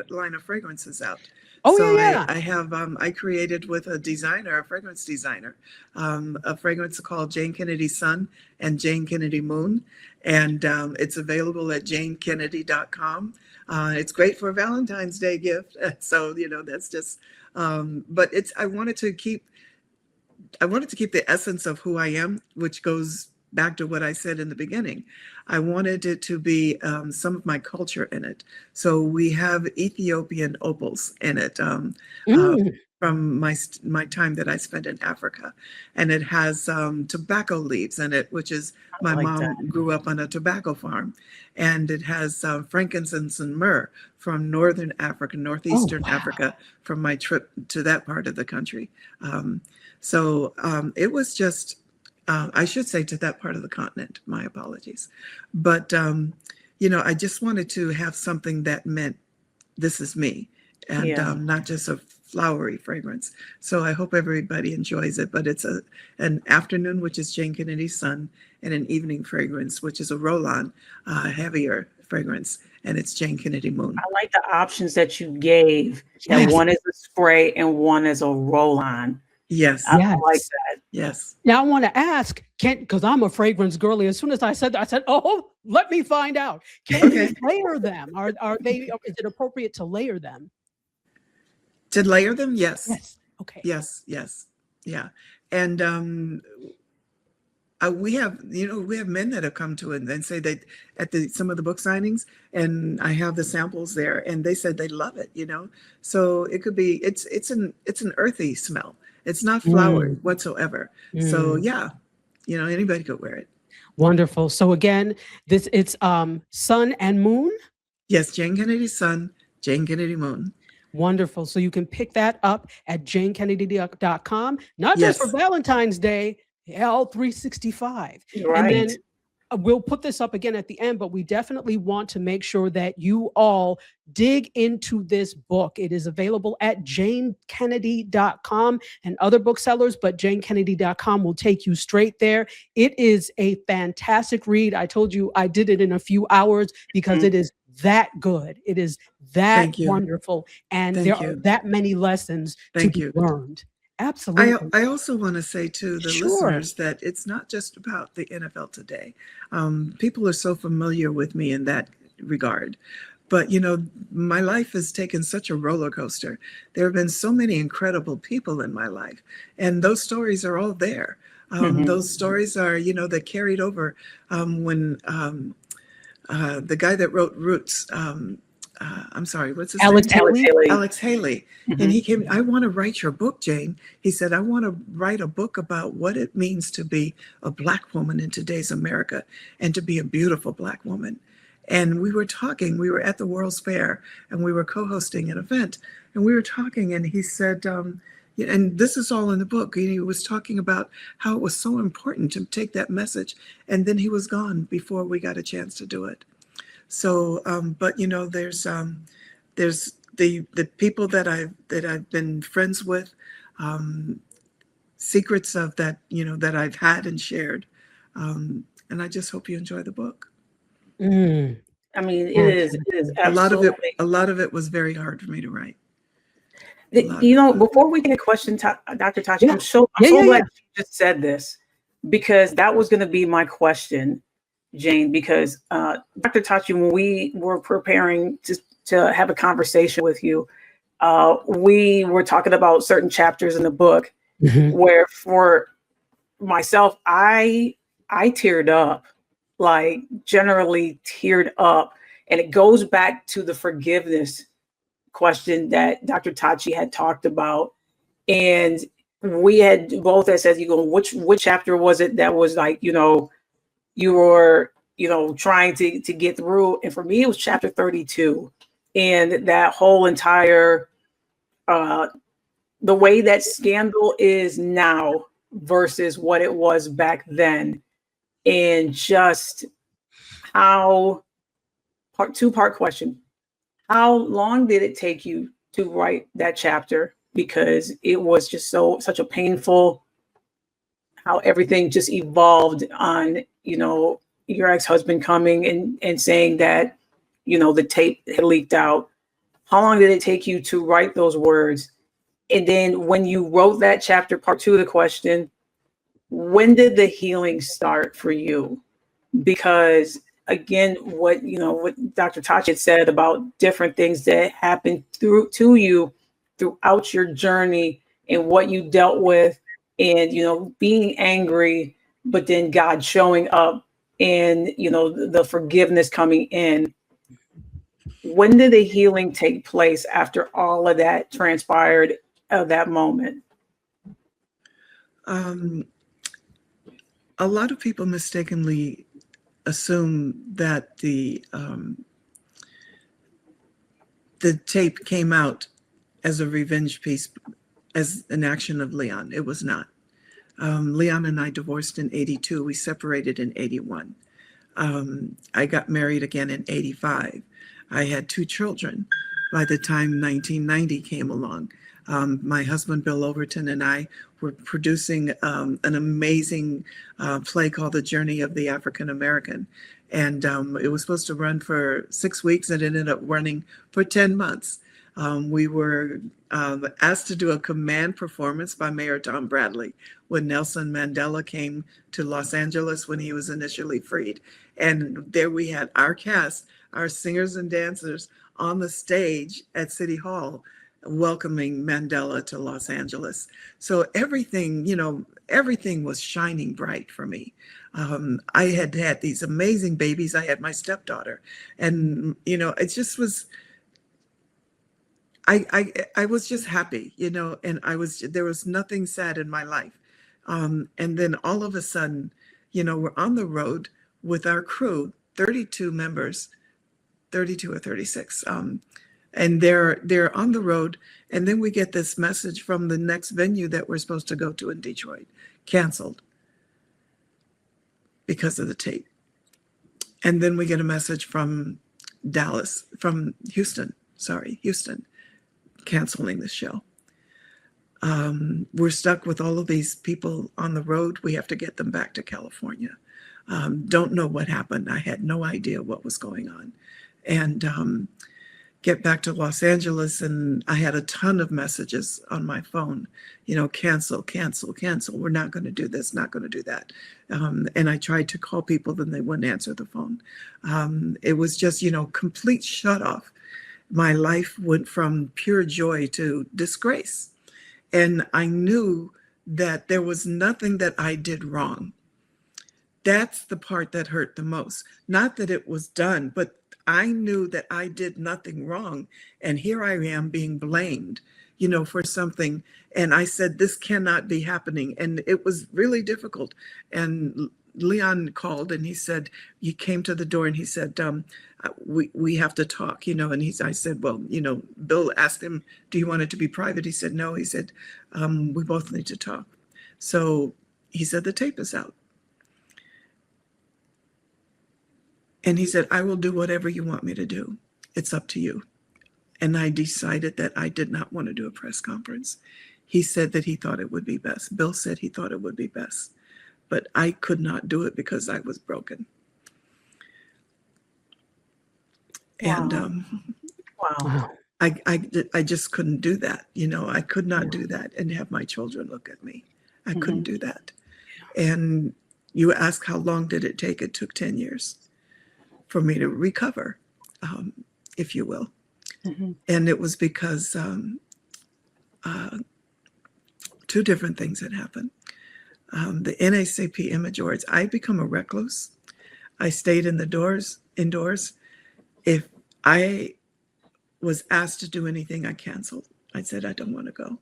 line of fragrances out. Oh, so yeah. I have, I created with a designer, a fragrance designer, a fragrance called Jayne Kennedy Sun and Jayne Kennedy Moon. And it's available at JayneKennedy.com. It's great for a Valentine's Day gift. So, you know, that's just, but I wanted to keep the essence of who I am, which goes back to what I said in the beginning. I wanted it to be some of my culture in it. So we have Ethiopian opals in it from my time that I spent in Africa. And it has tobacco leaves in it, which is my mom grew up on a tobacco farm. And it has frankincense and myrrh from Northern Africa, Northeastern Africa, from my trip to that part of the country. So it was just, I should say to that part of the continent, my apologies. But, you know, I just wanted to have something that meant this is me and not just a flowery fragrance. So I hope everybody enjoys it. But it's an afternoon, which is Jayne Kennedy Sun, and an evening fragrance, which is a roll-on, heavier fragrance. And it's Jayne Kennedy Moon. I like the options that you gave. That one is a spray and one is a roll-on. Yes. I like that. Yes. Now I want to ask, because I'm a fragrance girly. As soon as I said that, I said, "Oh, let me find out. Can you layer them? Are they? Is it appropriate to layer them? To layer them? Yes. Yes. Okay. Yes. Yeah. And we have men that have come to it and say they at some of the book signings, and I have the samples there, and they said they love it. You know, so it could be it's an earthy smell. It's not flowery whatsoever. So yeah, you know, anybody could wear it. Wonderful. So again, it's Sun and Moon. Yes, Jayne Kennedy Sun, Jayne Kennedy Moon. Wonderful. So you can pick that up at JayneKennedy.com, not just for Valentine's Day, L365. Right. And then we'll put this up again at the end, but we definitely want to make sure that you all dig into this book. It is available at JayneKennedy.com and other booksellers, but JayneKennedy.com will take you straight there. It is a fantastic read. I told you I did it in a few hours because it is that good. It is that wonderful. And there are that many lessons to be learned. Absolutely. I also want to say to the listeners that it's not just about the NFL today. People are so familiar with me in that regard. But, you know, my life has taken such a roller coaster. There have been so many incredible people in my life. And those stories are all there. Those stories are, you know, that carried over when the guy that wrote Roots, I'm sorry, what's his Alex name? Haley. Alex Haley. And he came, I want to write your book, Jayne. He said, I want to write a book about what it means to be a Black woman in today's America and to be a beautiful Black woman. And we were talking, we were at the World's Fair and we were co-hosting an event and we were talking and he said, and this is all in the book, he was talking about how it was so important to take that message. And then he was gone before we got a chance to do it. So, but you know, there's the people that I've been friends with, secrets of that, you know, that I've had and shared, and I just hope you enjoy the book. I mean, it is absolutely. A lot of it was very hard for me to write. You know, before we get a question, Dr. Tachi, I'm so glad you just said this because that was going to be my question. Jayne, because Dr. Tachi, when we were preparing to have a conversation with you, we were talking about certain chapters in the book where for myself, I teared up, like generally teared up. And it goes back to the forgiveness question that Dr. Tachi had talked about. And we had both said, you go, which chapter was it that was like, you know, you were, you know, trying to get through. And for me, it was chapter 32. And that whole entire, the way that Scandal is now versus what it was back then. And just how, two-part question. How long did it take you to write that chapter? Because it was just such a painful, how everything just evolved on, you know, your ex-husband coming and saying that, you know, the tape had leaked out. How long did it take you to write those words? And then when you wrote that chapter, part 2 of the question, when did the healing start for you? Because again, what Dr. Tachi had said about different things that happened to you throughout your journey and what you dealt with and, you know, being angry, but then God showing up and, you know, the forgiveness coming in. When did the healing take place after all of that transpired at that moment? A lot of people mistakenly assume that the tape came out as a revenge piece, as an action of Leon. It was not. Leon and I divorced in 82. We separated in 81. I got married again in 85. I had 2 children by the time 1990 came along. My husband, Bill Overton, and I were producing an amazing play called The Journey of the African American. And it was supposed to run for 6 weeks and it ended up running for 10 months. We were asked to do a command performance by Mayor Tom Bradley when Nelson Mandela came to Los Angeles when he was initially freed. And there we had our cast, our singers and dancers on the stage at City Hall welcoming Mandela to Los Angeles. So everything, you know, everything was shining bright for me. I had had these amazing babies. I had my stepdaughter and, you know, it just was, I was just happy, you know, and there was nothing sad in my life. And then all of a sudden, you know, we're on the road with our crew, 32 members, 32 or 36. And they're on the road. And then we get this message from the next venue that we're supposed to go to in Detroit, canceled because of the tape. And then we get a message from Houston, canceling the show. We're stuck with all of these people on the road. We have to get them back to California. Don't know what happened. I had no idea what was going on. And get back to Los Angeles, and I had a ton of messages on my phone, you know, cancel. We're not going to do this, not going to do that. And I tried to call people, then they wouldn't answer the phone. It was just, you know, complete shut off. My life went from pure joy to disgrace. And I knew that there was nothing that I did wrong. That's the part that hurt the most. Not that it was done, but I knew that I did nothing wrong. And here I am being blamed, for something. And I said, this cannot be happening. And it was really difficult. And Leon called and he came to the door and he said, we have to talk, and I said, well, Bill asked him, do you want it to be private? He said, no. He said, we both need to talk. So he said, the tape is out. And he said, I will do whatever you want me to do. It's up to you. And I decided that I did not want to do a press conference. He said that he thought it would be best. Bill said he thought it would be best. But I could not do it because I was broken. Wow. And Wow. I just couldn't do that. I could not do that and have my children look at me. I couldn't do that. And you ask how long did it take? It took 10 years for me to recover, if you will. And it was because two different things had happened. The NAACP Image Awards, I become a recluse. I stayed indoors. If I was asked to do anything, I canceled. I said, I don't want to go.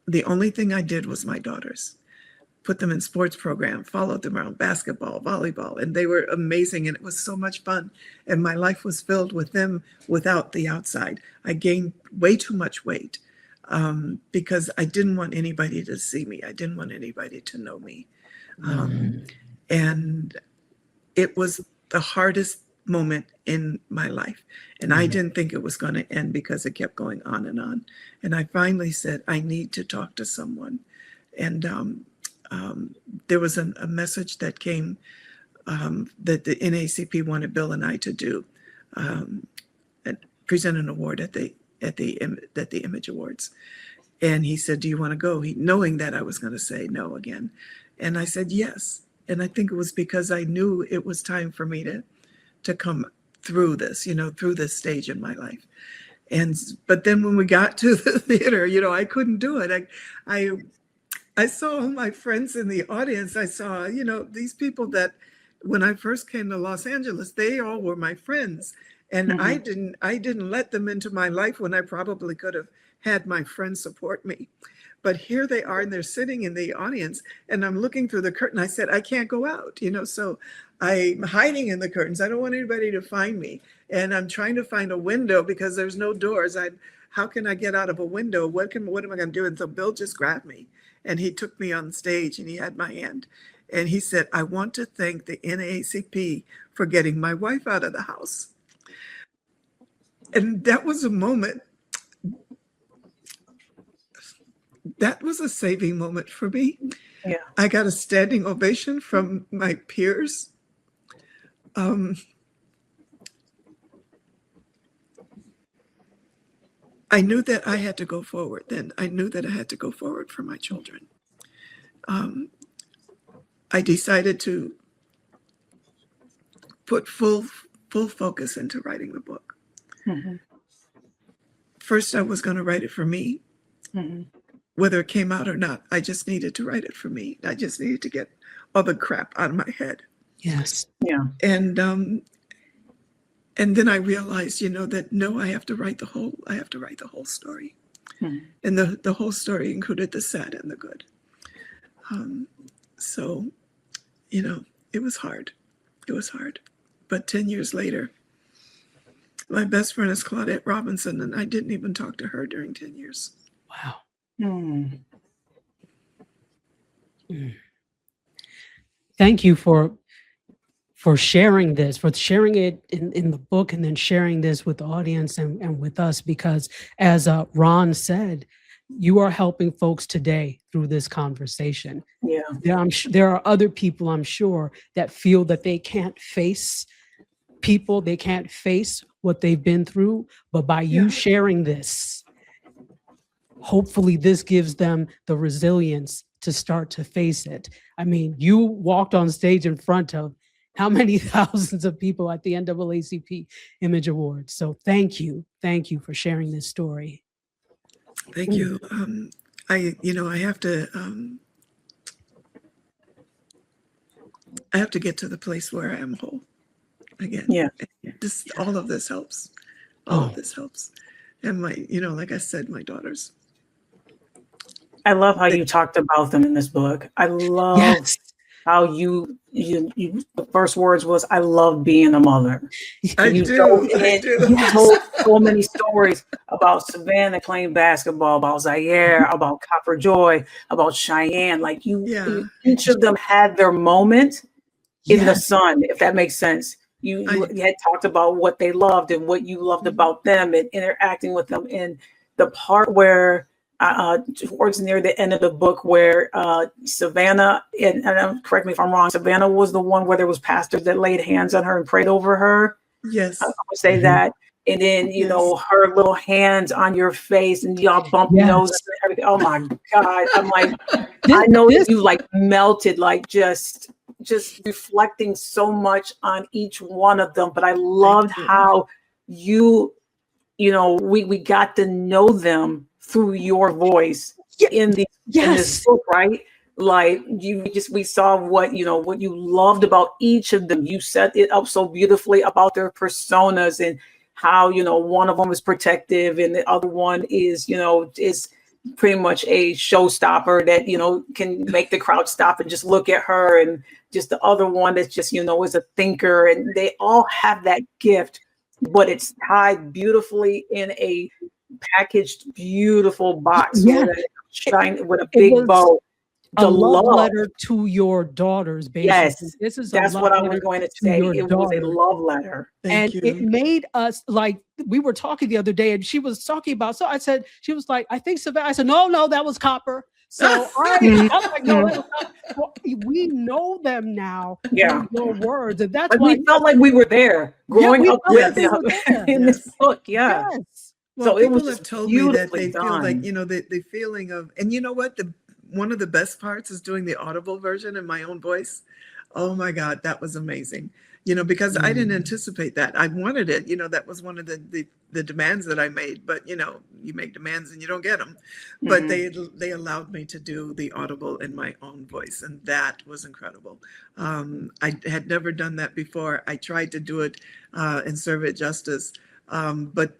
The only thing I did was my daughters. Put them in sports program, followed them around basketball, volleyball, and they were amazing. And it was so much fun. And my life was filled with them without the outside. I gained way too much weight because I didn't want anybody to see me. I didn't want anybody to know me. And it was the hardest moment in my life. And I didn't think it was going to end because it kept going on. And I finally said, I need to talk to someone. And there was a message that came that the NAACP wanted Bill and I to do, present an award at the Image Awards. And he said, do you want to go? Knowing that I was going to say no again. And I said, yes. And I think it was because I knew it was time for me to come through this, through this stage in my life. But then when we got to the theater, I couldn't do it. I saw all my friends in the audience. I saw, these people that when I first came to Los Angeles, they all were my friends. And I didn't let them into my life when I probably could have had my friends support me. But here they are, and they're sitting in the audience, and I'm looking through the curtain. I said, I can't go out, so I'm hiding in the curtains. I don't want anybody to find me. And I'm trying to find a window because there's no doors. How can I get out of a window? What am I going to do? And so Bill just grabbed me, and he took me on stage, and he had my hand. And he said, I want to thank the NAACP for getting my wife out of the house. And that was a moment. That was a saving moment for me. Yeah. I got a standing ovation from my peers. I knew that I had to go forward then. I knew that I had to go forward for my children. I decided to put full focus into writing the book. First, I was going to write it for me. Whether it came out or not, I just needed to write it for me. I just needed to get all the crap out of my head. Yes. Yeah. And then I realized, that no, I have to write the whole story. And the whole story included the sad and the good. So, it was hard. It was hard. But 10 years later, my best friend is Claudette Robinson, and I didn't even talk to her during 10 years. Wow. Thank you for sharing this, for sharing it in the book, and then sharing this with the audience and with us, because as Ron said, you are helping folks today through this conversation. Yeah. There are other people, I'm sure, that feel that they can't face people, they can't face what they've been through, but by you sharing this, hopefully this gives them the resilience to start to face it. I mean, you walked on stage in front of how many thousands of people at the NAACP Image Awards. So thank you for sharing this story. Thank you. I have to get to the place where I am whole. again. Yeah. Just all of this helps. All of this helps. And my, like I said, my daughters. I love how you talked about them in this book. I love how you the first words was, I love being a mother. I do. You told so many stories about Savannah playing basketball, about Zaire, about Copper Joy, about Cheyenne. Like each of them had their moment in the sun, if that makes sense. You had talked about what they loved and what you loved about them and interacting with them. And the part where towards near the end of the book where Savannah, and correct me if I'm wrong, Savannah was the one where there was pastors that laid hands on her and prayed over her. Yes. I would say that. And then, her little hands on your face and y'all bump noses and everything. Oh my God. I'm like, I know that you like melted, like just reflecting so much on each one of them. But I loved how we got to know them through your voice in this book, right? Like we saw what you loved about each of them. You set it up so beautifully about their personas and how, one of them is protective and the other one is pretty much a showstopper that, can make the crowd stop and just look at her. And just the other one that's just, is a thinker, and they all have that gift, but it's tied beautifully in a packaged beautiful box with a big bow. A love letter to your daughters, basically. Yes, that's what I was going to say. It was a love letter. It made us, like, we were talking the other day and she was talking about, so I said, she was like, I think Savannah. I said, no, that was Copper. So I'm like, no, that was Copper. Well, we know them now. No words. And that's why we felt like we were there growing up with them in this book. Yeah. Yes. Well, so people have told me that they feel like, the feeling of, and you know what? One of the best parts is doing the Audible version in my own voice. Oh my God, that was amazing. Because I didn't anticipate that. I wanted it. That was one of the demands that I made. But, you make demands and you don't get them. But they allowed me to do the Audible in my own voice. And that was incredible. I had never done that before. I tried to do it and serve it justice. But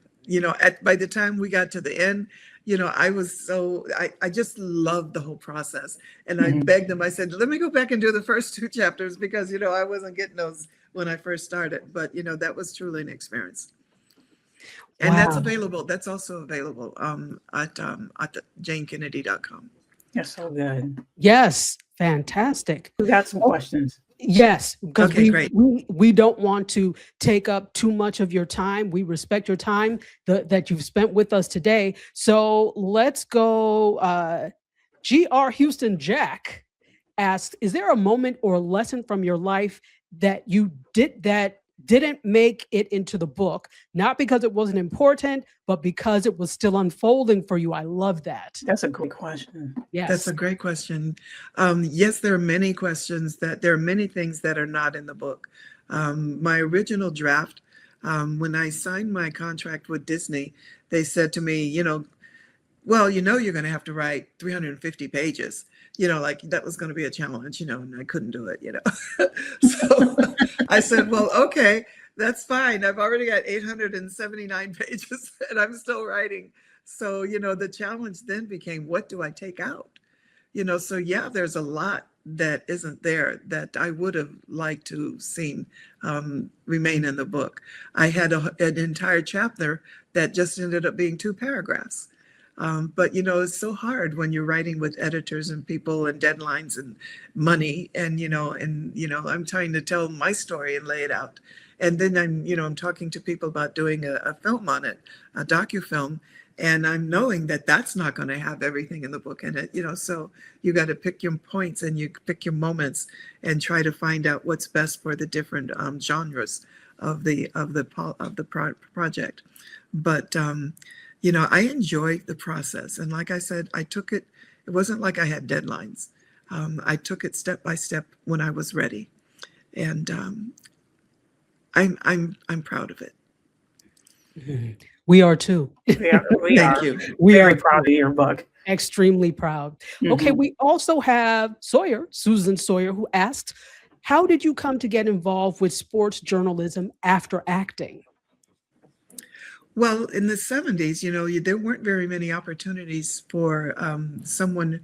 by the time we got to the end, I was I just loved the whole process. And I begged them, I said, let me go back and do the first 2 chapters because, I wasn't getting those when I first started. But, that was truly an experience. And that's available. That's also available at JayneKennedy.com. That's so good. Yes. Fantastic. We got some questions. Yes, because great. we don't want to take up too much of your time. We respect your time that you've spent with us today. So let's go. G.R. Houston Jack asked, is there a moment or a lesson from your life that you didn't make it into the book, not because it wasn't important, but because it was still unfolding for you? I love that. That's a great question. Yes. That's a great question. Yes, there are many questions there are many things that are not in the book. My original draft, when I signed my contract with Disney, they said to me, you're going to have to write 350 pages. Like that was going to be a challenge, and I couldn't do it, So I said, well, okay, that's fine. I've already got 879 pages and I'm still writing. So, the challenge then became, what do I take out? So yeah, there's a lot that isn't there that I would have liked to seen remain in the book. I had an entire chapter that just ended up being 2 paragraphs. But, it's so hard when you're writing with editors and people and deadlines and money and, I'm trying to tell my story and lay it out. And then I'm talking to people about doing a film on it, a docufilm, and I'm knowing that that's not going to have everything in the book in it, so you got to pick your points and you pick your moments and try to find out what's best for the different genres of the project. But, I enjoyed the process. And like I said, I took it wasn't like I had deadlines. I took it step by step when I was ready. And I'm proud of it. We are too. Thank you. We are proud of your book. Extremely proud. Okay, we also have Susan Sawyer, who asked, How did you come to get involved with sports journalism after acting? Well, in the 70s, there weren't very many opportunities for someone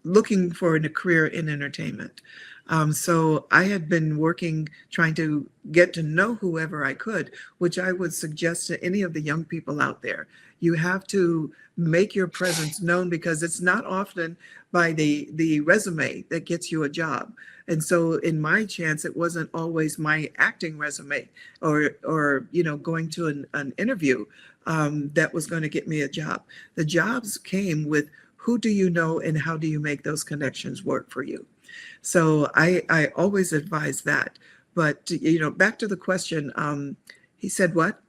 looking for a career in entertainment. So I had been working, trying to get to know whoever I could, which I would suggest to any of the young people out there. You have to make your presence known, because it's not often by the resume that gets you a job. And so in my chance, it wasn't always my acting resume or going to an interview that was going to get me a job. The jobs came with who do you know and how do you make those connections work for you. So I always advise that. But, back to the question, he said what?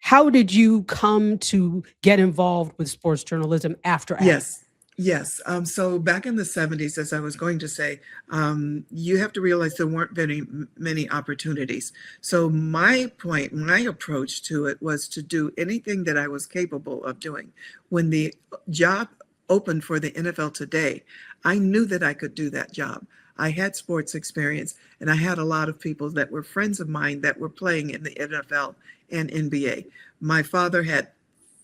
How did you come to get involved with sports journalism after acting? Yes. So back in the 70s, as I was going to say, you have to realize there weren't many opportunities. So my approach to it was to do anything that I was capable of doing. When the job opened for the NFL Today, I knew that I could do that job. I had sports experience, and I had a lot of people that were friends of mine that were playing in the NFL and NBA. My father had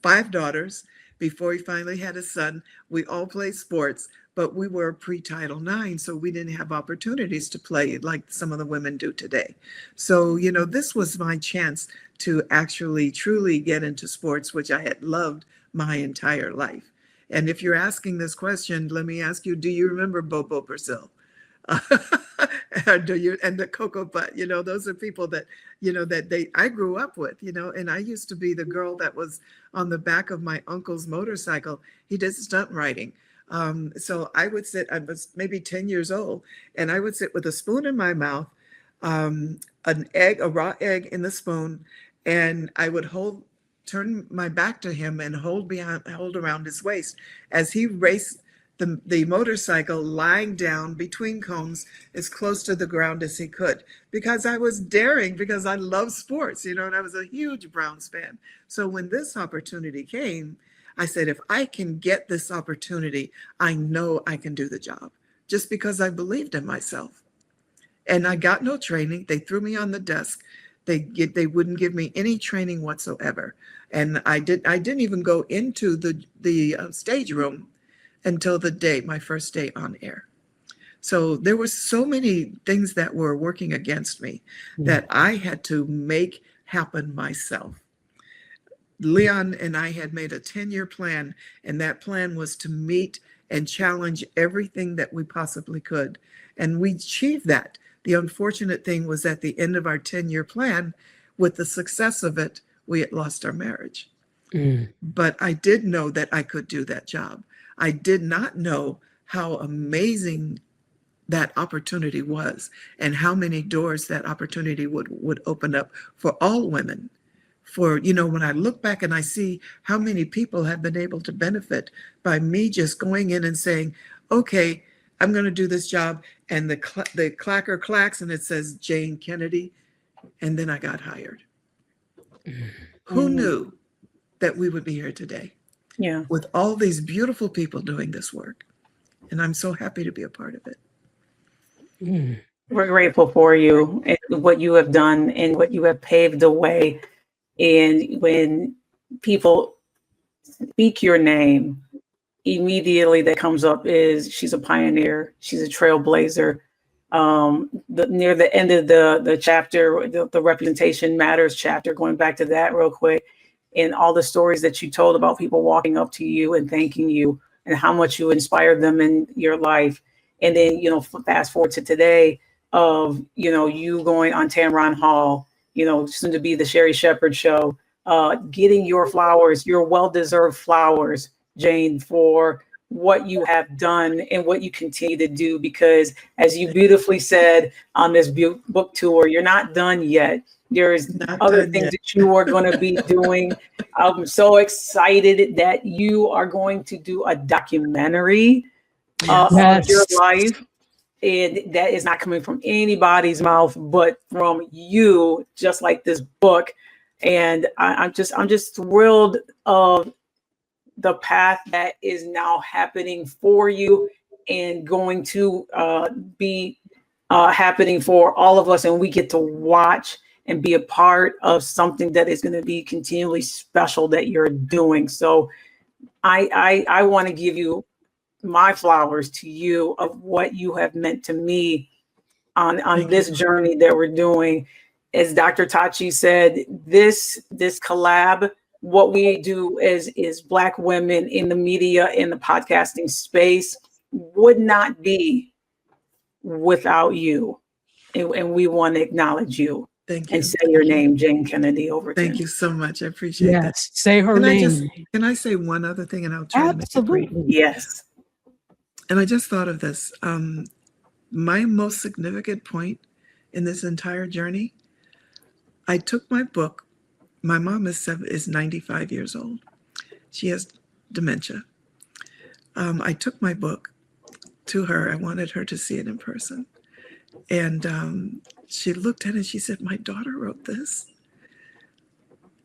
5 daughters. Before he finally had a son, we all played sports, but we were pre-Title IX, so we didn't have opportunities to play like some of the women do today. So, this was my chance to actually truly get into sports, which I had loved my entire life. And if you're asking this question, let me ask you, do you remember Bobo Brazil? Do you, and the Cocoa Butt, those are people that, I grew up with, and I used to be the girl that was on the back of my uncle's motorcycle. He did stunt riding. So I would sit, I was maybe 10 years old, and I would sit with a spoon in my mouth, a raw egg in the spoon, and I would turn my back to him and hold around his waist as he raced the motorcycle, lying down between cones as close to the ground as he could, because I was daring, because I love sports, and I was a huge Browns fan. So when this opportunity came, I said, if I can get this opportunity, I know I can do the job, just because I believed in myself. And I got no training. They threw me on the desk. They wouldn't give me any training whatsoever. And I didn't even go into the stage room until my first day on air. So there were so many things that were working against me that I had to make happen myself. Leon and I had made a 10-year plan, and that plan was to meet and challenge everything that we possibly could. And we achieved that. The unfortunate thing was, at the end of our 10-year plan, with the success of it, we had lost our marriage. But I did know that I could do that job. I did not know how amazing that opportunity was, and how many doors that opportunity would open up for all women. For, when I look back and I see how many people have been able to benefit by me just going in and saying, okay, I'm going to do this job, and the clacker clacks and it says Jayne Kennedy, and then I got hired. Who knew that we would be here today? Yeah. With all these beautiful people doing this work. And I'm so happy to be a part of it. We're grateful for you and what you have done and what you have paved the way. And when people speak your name, immediately that comes up is, she's a pioneer, she's a trailblazer. Near the end of the chapter, the Representation Matters chapter, going back to that real quick, and all the stories that you told about people walking up to you and thanking you, and how much you inspired them in your life. And then, fast forward to today of, you going on Tamron Hall, soon to be the Sherry Shepherd show, getting your flowers, your well-deserved flowers, Jayne, for what you have done and what you continue to do. Because, as you beautifully said on this book tour, you're not done yet. There's other things that you are going to be doing. I'm so excited that you are going to do a documentary of your life. And that is not coming from anybody's mouth, but from you, just like this book. And I'm just thrilled of the path that is now happening for you and going to be happening for all of us, and we get to watch and be a part of something that is going to be continually special that you're doing. So I want to give you my flowers to you of what you have meant to me on this journey that we're doing. As Dr. Tachi said, this collab, what we do is Black women in the media, in the podcasting space, would not be without you. And we want to acknowledge you. Thank you. And say your name, Jayne Kennedy Overton. Thank you so much. I appreciate that. Yes, say her name. Can I say one other thing, and I'll try to make it brief? Yes. And I just thought of this. My most significant point in this entire journey, I took my book. My mom is 95 years old. She has dementia. I took my book to her. I wanted her to see it in person. And she looked at it and she said, "My daughter wrote this."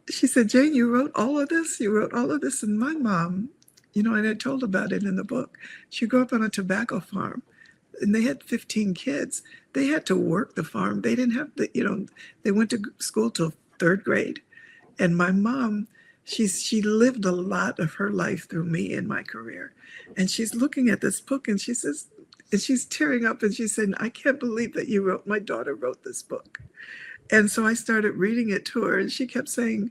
She said, "Jayne, you wrote all of this? You wrote all of this?" And my mom, and I told about it in the book. She grew up on a tobacco farm and they had 15 kids. They had to work the farm. They didn't have they went to school till 3rd grade. And my mom, she lived a lot of her life through me in my career. And she's looking at this book and she says, and she's tearing up and she said, "I can't believe that my daughter wrote this book." And so I started reading it to her and she kept saying,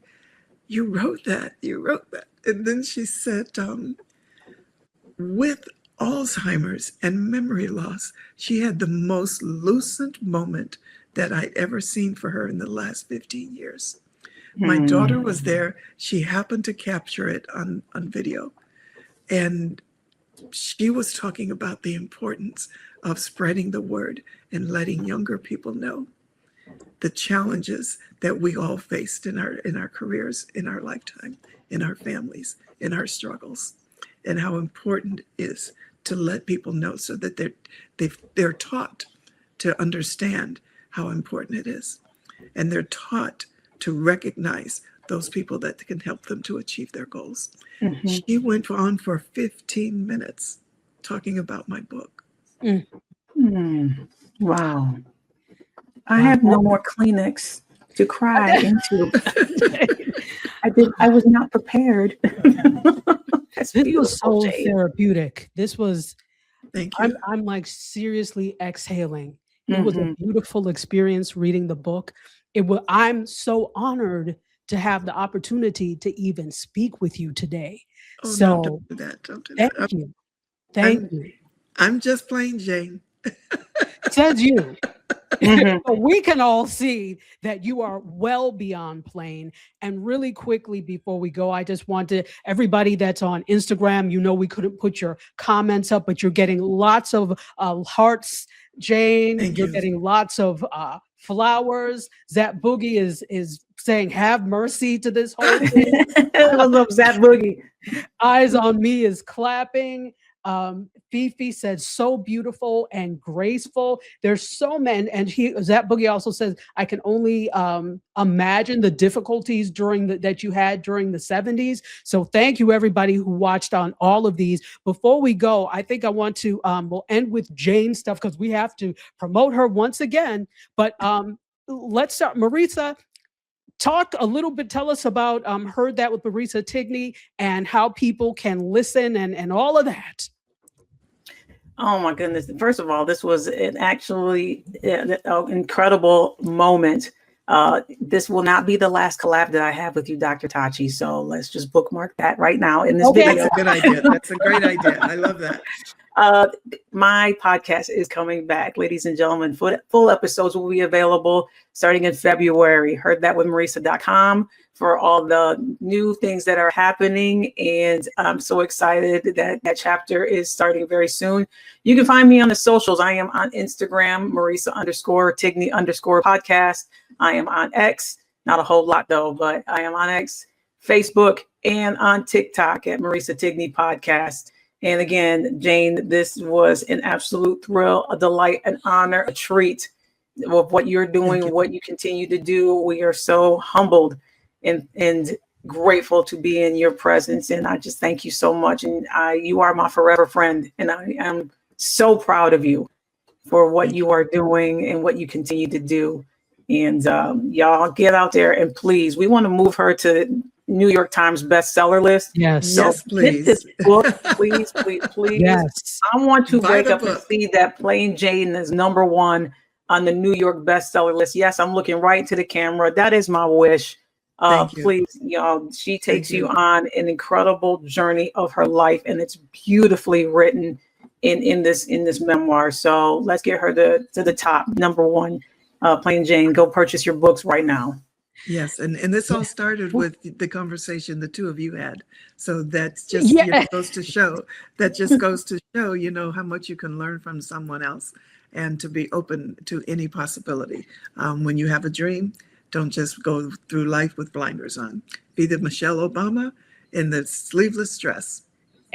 "You wrote that, you wrote that." And then she said, with Alzheimer's and memory loss, she had the most lucid moment that I'd ever seen for her in the last 15 years. My daughter was there. She happened to capture it on video. And she was talking about the importance of spreading the word and letting younger people know the challenges that we all faced in our careers, in our lifetime, in our families, in our struggles, and how important it is to let people know so that they're taught to understand how important it is. And they're taught to recognize those people that can help them to achieve their goals. Mm-hmm. She went on for 15 minutes talking about my book. Wow. I have no more Kleenex to cry into. I was not prepared. This was so therapeutic. This was, thank you. I'm like seriously exhaling. It was a beautiful experience reading the book. I'm so honored to have the opportunity to even speak with you today. Oh, so no, don't do that. Don't do that. Thank you. I'm just plain Jayne. Says you. So we can all see that you are well beyond plain. And really quickly before we go, I just want to, everybody that's on Instagram, we couldn't put your comments up, but you're getting lots of hearts, Jayne. You're getting lots of flowers. Zap Boogie is saying, "Have mercy" to this whole thing. I love Zap Boogie. Eyes on Me is clapping. Fifi said, "So beautiful and graceful." There's so many, and Zap Boogie also says, "I can only imagine the difficulties that you had during the 70s." So thank you everybody who watched on all of these. Before we go, I think I want to we'll end with Jayne stuff because we have to promote her once again. But let's start. Marisa, talk a little bit, tell us about Heard That with Marisa Tigney and how people can listen and all of that. Oh my goodness. First of all, this was an incredible moment. This will not be the last collab that I have with you, Dr. Tachi. So let's just bookmark that right now in this video. That's a good idea. That's a great idea. I love that. My podcast is coming back, ladies and gentlemen. Full episodes will be available starting in February. HeardThatWithMarisa.com for all the new things that are happening. And I'm so excited that chapter is starting very soon. You can find me on the socials. I am on Instagram, Marisa_Tigney_podcast. I am on X, not a whole lot though, but I am on X, Facebook, and on TikTok at Marisa Tigney Podcast. And again, Jayne, this was an absolute thrill, a delight, an honor, a treat of what you're doing, what you continue to do. We are so humbled and grateful to be in your presence. And I just thank you so much. And you are my forever friend. And I am so proud of you for what you are doing and what you continue to do. And y'all get out there and please, we want to move her to New York Times bestseller list. Yes. So Yes, please. Get this book, please, please, please. Yes. I want to Buy wake the up and book. see that Plain Jane is #1 on the New York bestseller list. Yes, I'm looking right to the camera. That is my wish. Thank you. Please, y'all, she takes you. you on an incredible journey of her life, and it's beautifully written in this memoir. So let's get her to the top, #1. Plain Jane, go purchase your books right now. Yes, and this all started with the conversation the two of you had. So that's just goes to show. That just goes to show, you know, how much you can learn from someone else, and to be open to any possibility. When you have a dream, don't just go through life with blinders on. Be the Michelle Obama in the sleeveless dress.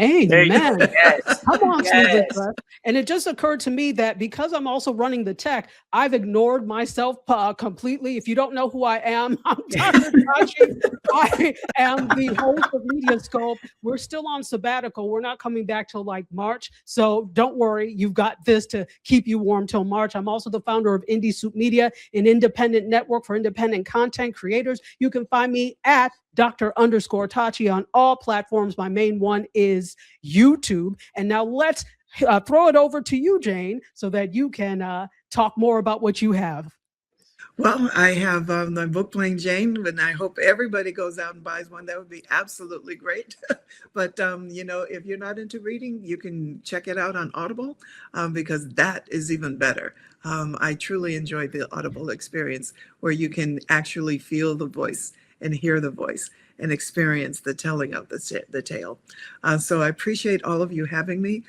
Amen. Yes. Come on, Yes. sleeveless dress. And it just occurred to me that because I'm also running the tech, I've ignored myself completely. If you don't know who I am, I'm Dr. Tachi. I am the host of Mediascope. We're still on sabbatical. We're not coming back till like March. So don't worry. You've got this to keep you warm till March. I'm also the founder of Indie Soup Media, an independent network for independent content creators. You can find me at Dr._Tachi on all platforms. My main one is YouTube. And now let's throw it over to you, Jayne, so that you can talk more about what you have. Well, I have my book, Plain Jane, and I hope everybody goes out and buys one. That would be absolutely great. But, you know, if you're not into reading, you can check it out on Audible, because that is even better. I truly enjoyed the Audible experience, where you can actually feel the voice and hear the voice and experience the telling of the tale. So I appreciate all of you having me.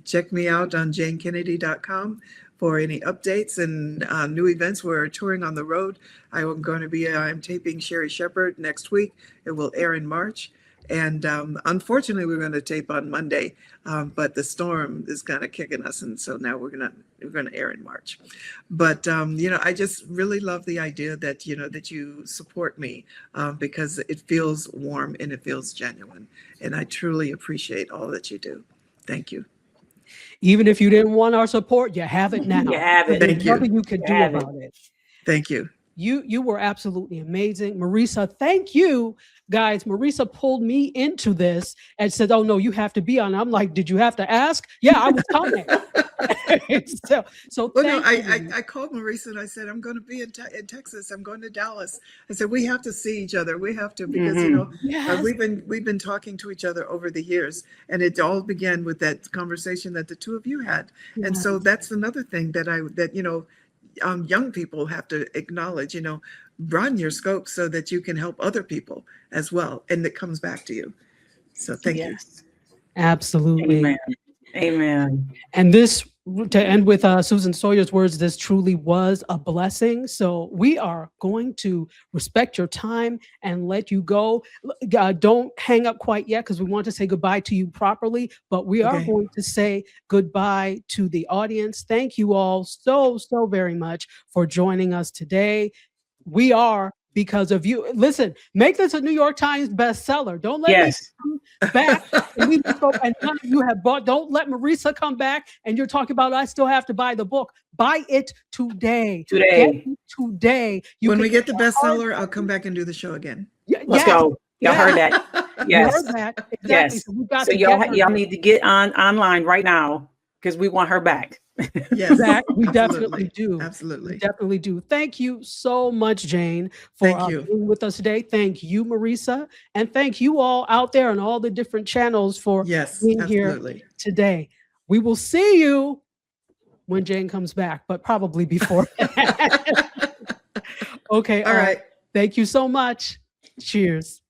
Check me out on JayneKennedy.com for any updates and new events. We're touring on the road. I'm taping Sherry Shepherd next week. It will air in March. And unfortunately, we're going to tape on Monday, but the storm is kind of kicking us, and so now we're going to air in March. But you know, I just really love the idea that that you support me, because it feels warm and it feels genuine, and I truly appreciate all that you do. Thank you. Even if you didn't want our support, you have it now. You have it. Thank you. Nothing you could do about it. Thank you. You were absolutely amazing. Marisa, thank you. Guys, Marisa pulled me into this and said, oh, no, you have to be on. I'm like, did you have to ask? Yeah, I was coming. so well, no, you. I called Marisa and I said, I'm going to be in Texas. I'm going to Dallas. I said, we have to see each other. We have to, because, Yes. we've been talking to each other over the years, and it all began with that conversation that the two of you had. Yes. And so that's another thing that young people have to acknowledge, broaden your scope so that you can help other people as well. And it comes back to you. So thank you. Absolutely. Amen. Amen. And this, to end with Susan Sawyer's words, this truly was a blessing. So we are going to respect your time and let you go. Don't hang up quite yet, because we want to say goodbye to you properly, but we are going to say goodbye to the audience. Thank you all so very much for joining us today. We are, because of you. Listen, make this a New York Times bestseller. Don't let me come back and none of you have bought. Don't let Marisa come back and you're talking about, I still have to buy the book. Buy it today. Today. When we get the bestseller, I'll come back and do the show again. Let's go. Y'all heard that. Yes. You heard that. Exactly. Yes. So y'all need to get online right now, because we want her back. Yes, we definitely do. Absolutely. We definitely do. Thank you so much, Jayne, for being with us today. Thank you, Marisa. And thank you all out there on all the different channels for being here today. We will see you when Jayne comes back, but probably before. Okay. All right. Thank you so much. Cheers.